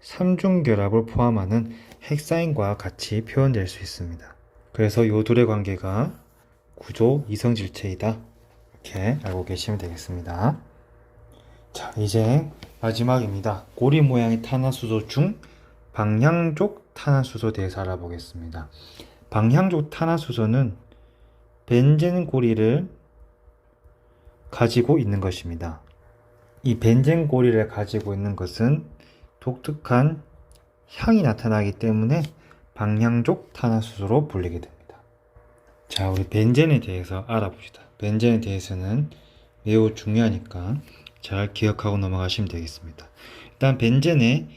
3중결합을 포함하는 헥사인과 같이 표현될 수 있습니다. 그래서 이 둘의 관계가 구조 이성질체이다. 이렇게 알고 계시면 되겠습니다. 자, 이제 마지막입니다. 고리 모양의 탄화수소 중 방향족 탄화수소에 대해서 알아보겠습니다. 방향족 탄화수소는 벤젠 고리를 가지고 있는 것입니다. 이 벤젠 고리를 가지고 있는 것은 독특한 향이 나타나기 때문에 방향족 탄화수소로 불리게 됩니다. 자, 우리 벤젠에 대해서 알아봅시다. 벤젠에 대해서는 매우 중요하니까 잘 기억하고 넘어가시면 되겠습니다. 일단 벤젠의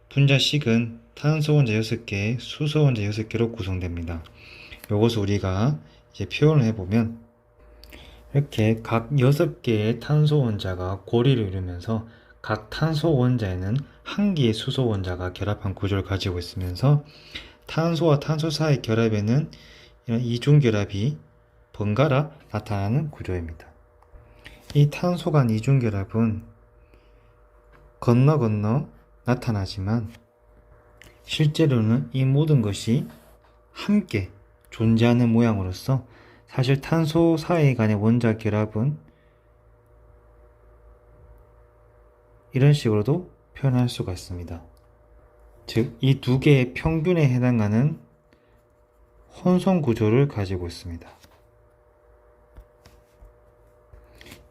분자식은 탄소원자 6개, 수소원자 6개로 구성됩니다. 이것을 우리가 이제 표현을 해보면, 이렇게 각 6개의 탄소원자가 고리를 이루면서 각 탄소원자에는 1개의 수소원자가 결합한 구조를 가지고 있으면서 탄소와 탄소 사이 결합에는 이런 이중결합이 번갈아 나타나는 구조입니다. 이 탄소 간 이중결합은 건너 나타나지만 실제로는 이 모든 것이 함께 존재하는 모양으로서 사실 탄소 사이 간의 원자 결합은 이런 식으로도 표현할 수가 있습니다. 즉, 이 두 개의 평균에 해당하는 혼성 구조를 가지고 있습니다.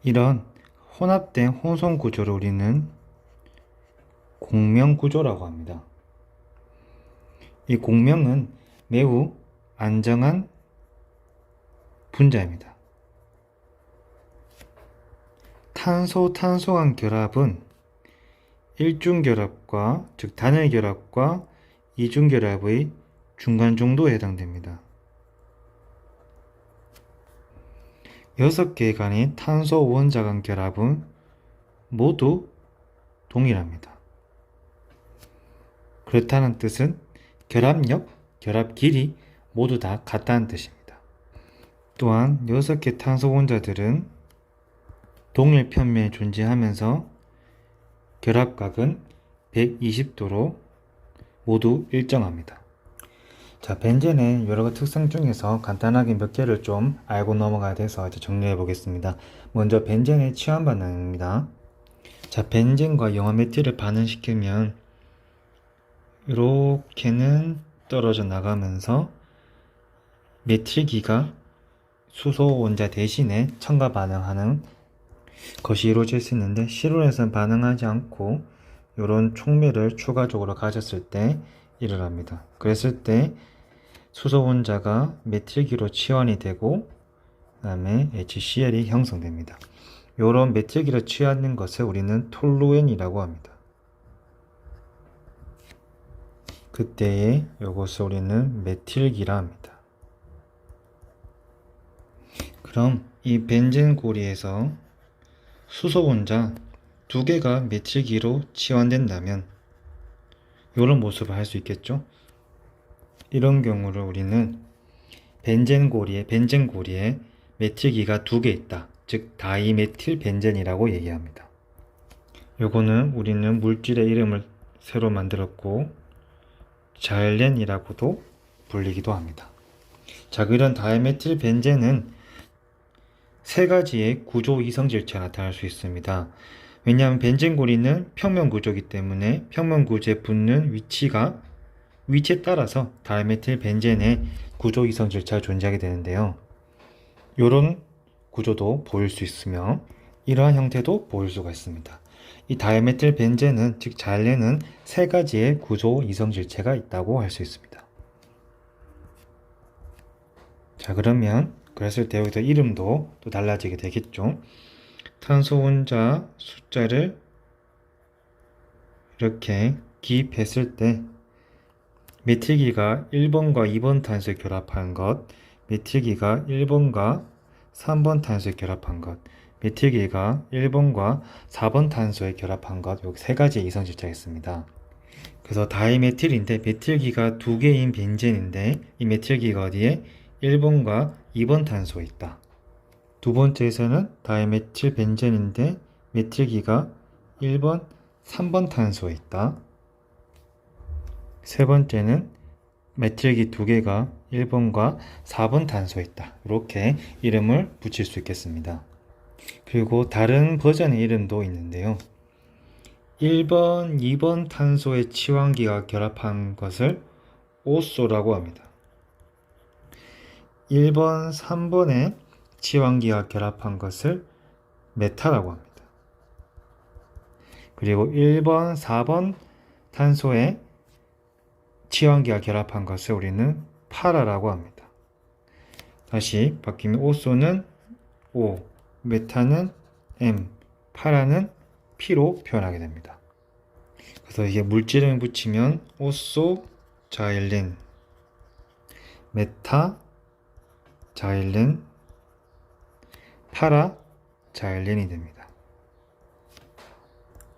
이런 혼합된 혼성 구조를 우리는 공명 구조라고 합니다. 이 공명은 매우 안정한 분자입니다. 탄소 간 결합은 일중결합과 즉 단일결합과 이중결합의 중간 정도에 해당됩니다. 6개 간의 탄소 원자 간 결합은 모두 동일합니다. 그렇다는 뜻은 결합력, 결합 길이 모두 다 같다는 뜻입니다. 또한 6개 탄소 원자들은 동일 편면에 존재하면서 결합각은 120도로 모두 일정합니다. 자, 벤젠의 여러 특성 중에서 간단하게 몇 개를 좀 알고 넘어가야 돼서 이제 정리해 보겠습니다. 먼저 벤젠의 취환 반응입니다. 자, 벤젠과 용화 메틸을 반응시키면 이렇게는 떨어져 나가면서 메틸기가 수소 원자 대신에 첨가 반응하는 것이 이루어질 수 있는데, 실온에서는 반응하지 않고 이런 촉매를 추가적으로 가졌을 때 일어납니다. 그랬을 때 수소 원자가 메틸기로 치환이 되고 그 다음에 HCl이 형성됩니다. 이런 메틸기로 치환된 것을 우리는 톨루엔이라고 합니다. 그때에 이것을 우리는 메틸기라 합니다. 그럼 이 벤젠 고리에서 수소 원자 2개가 메틸기로 치환된다면 이런 모습을 할 수 있겠죠. 이런 경우를 우리는 벤젠 고리에 메틸기가 2개 있다, 즉 다이메틸 벤젠이라고 얘기합니다. 요거는 우리는 물질의 이름을 새로 만들었고 자일렌이라고도 불리기도 합니다. 자, 이런 다이메틸 벤젠은 3가지의 구조 이성질체가 나타날 수 있습니다. 왜냐하면 벤젠 고리는 평면 구조이기 때문에 평면 구조에 붙는 위치에 따라서 다이메틸 벤젠의 구조 이성질체가 존재하게 되는데요. 이런 구조도 보일 수 있으며 이러한 형태도 보일 수가 있습니다. 이 다이메틸 벤젠은 즉 자일렌은 3가지의 구조 이성질체가 있다고 할 수 있습니다. 자, 그러면 그랬을 때 여기서 이름도 또 달라지게 되겠죠. 탄소 원자 숫자를 이렇게 기입했을 때 메틸기가 1번과 2번 탄소에 결합한 것, 메틸기가 1번과 3번 탄소에 결합한 것, 메틸기가 1번과 4번 탄소에 결합한 것, 여기 3가지의 이성질체가 있습니다. 그래서 다이메틸인데 메틸기가 2개인 벤젠인데 이 메틸기가 어디에 1번과 2번 탄소에 있다. 두 번째에서는 다이메틸 벤젠인데 메틸기가 1번, 3번 탄소에 있다. 세 번째는 메틸기 2개가 1번과 4번 탄소에 있다. 이렇게 이름을 붙일 수 있겠습니다. 그리고 다른 버전의 이름도 있는데요. 1번, 2번 탄소의 치환기가 결합한 것을 오소라고 합니다. 1번, 3번의 치환기가 결합한 것을 메타라고 합니다. 그리고 1번, 4번 탄소의 치환기가 결합한 것을 우리는 파라라고 합니다. 다시 바뀌면 오소는 O, 메타는 M, 파라는 P로 표현하게 됩니다. 그래서 이게 물질을 붙이면 오소 자일렌, 메타 자일렌, 파라 자일렌이 됩니다.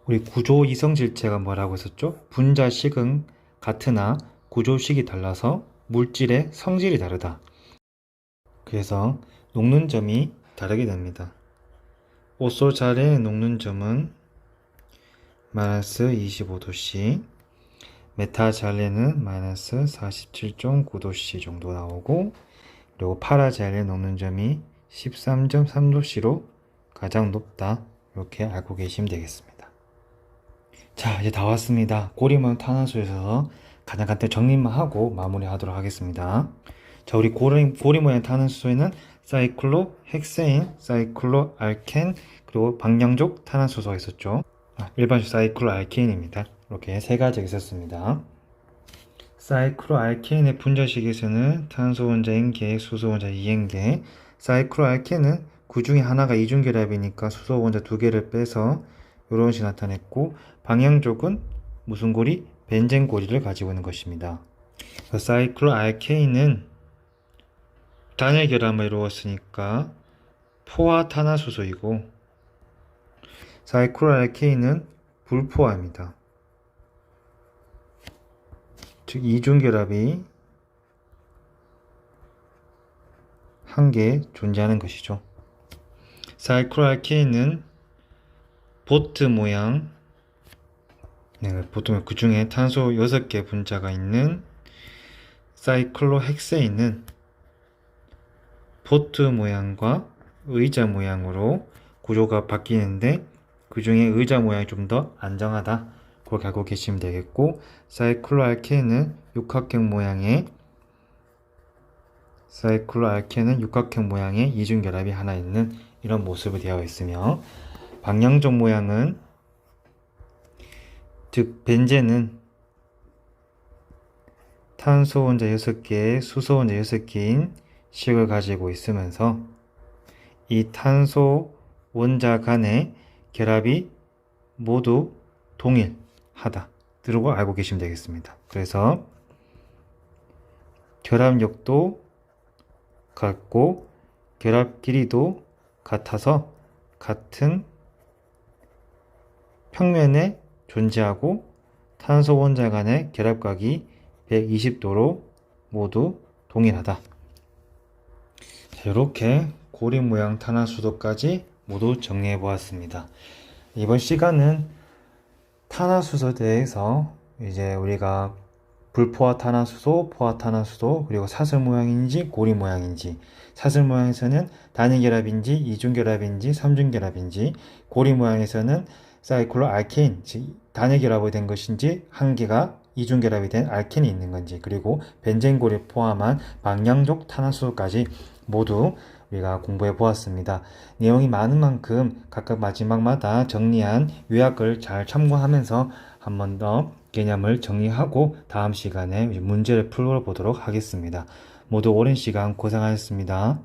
우리 구조 이성질체가 뭐라고 했었죠? 분자식은 같으나 구조식이 달라서 물질의 성질이 다르다. 그래서 녹는 점이 다르게 됩니다. 오소자리의 녹는 점은 마이너스 25도씨, 메타잘레는 마이너스 47.9도씨 정도 나오고, 그리고 파라잘레의 녹는 점이 13.3도씨로 가장 높다. 이렇게 알고 계시면 되겠습니다. 자, 이제 다 왔습니다. 고리모양 탄화수에서 가장 간단히 정리만 하고 마무리하도록 하겠습니다. 자, 우리 고리모양 탄화수에는 사이클로 헥세인, 사이클로 알켄, 그리고 방향족 탄화수소가 있었죠. 일반적 사이클로 알케인입니다. 이렇게 세 가지가 있었습니다. 사이클로 알케인의 분자식에서는 탄소 원자 N개, 수소 원자 2N개. 사이클로 알케인은 그 중에 하나가 이중결합이니까 수소 원자 2개를 빼서 이런 식으로 나타냈고, 방향족은 무슨 고리? 벤젠 고리를 가지고 있는 것입니다. 사이클로 알케인은 단일 결합을 이루었으니까 포화 탄화수소이고, 사이클로 알케인은 불포화입니다. 즉 이중결합이 한 개 존재하는 것이죠. 사이클로 알케인은 보트 모양, 보통 그 중에 탄소 6개 분자가 있는 사이클로 헥세인은 보트 모양과 의자 모양으로 구조가 바뀌는데, 그 중에 의자 모양이 좀 더 안정하다. 그렇게 알고 계시면 되겠고, 사이클로 알케인은 육각형 모양의 이중결합이 하나 있는 이런 모습이 되어 있으며, 방향족 모양은, 즉 벤젠은 탄소 원자 6개, 수소 원자 6개인 식을 가지고 있으면서 이 탄소 원자 간의 결합이 모두 동일하다. 들고 알고 계시면 되겠습니다. 그래서 결합력도 같고 결합 길이도 같아서 같은 평면에 존재하고 탄소 원자 간의 결합각이 120도로 모두 동일하다. 자, 이렇게 고리 모양 탄화수소까지 모두 정리해 보았습니다. 이번 시간은 탄화수소에 대해서 이제 우리가 불포화 탄화수소, 포화 탄화수소, 그리고 사슬 모양인지 고리 모양인지, 사슬 모양에서는 단일결합인지 이중결합인지 삼중결합인지, 고리 모양에서는 사이클로 알케인, 즉 단일결합이 된 것인지 한 개가 이중결합이 된 알켄이 있는 건지, 그리고 벤젠고리를 포함한 방향족 탄화수소까지 모두 우리가 공부해 보았습니다. 내용이 많은 만큼 각각 마지막마다 정리한 요약을 잘 참고하면서 한 번 더 개념을 정리하고 다음 시간에 문제를 풀어보도록 하겠습니다. 모두 오랜 시간 고생하셨습니다.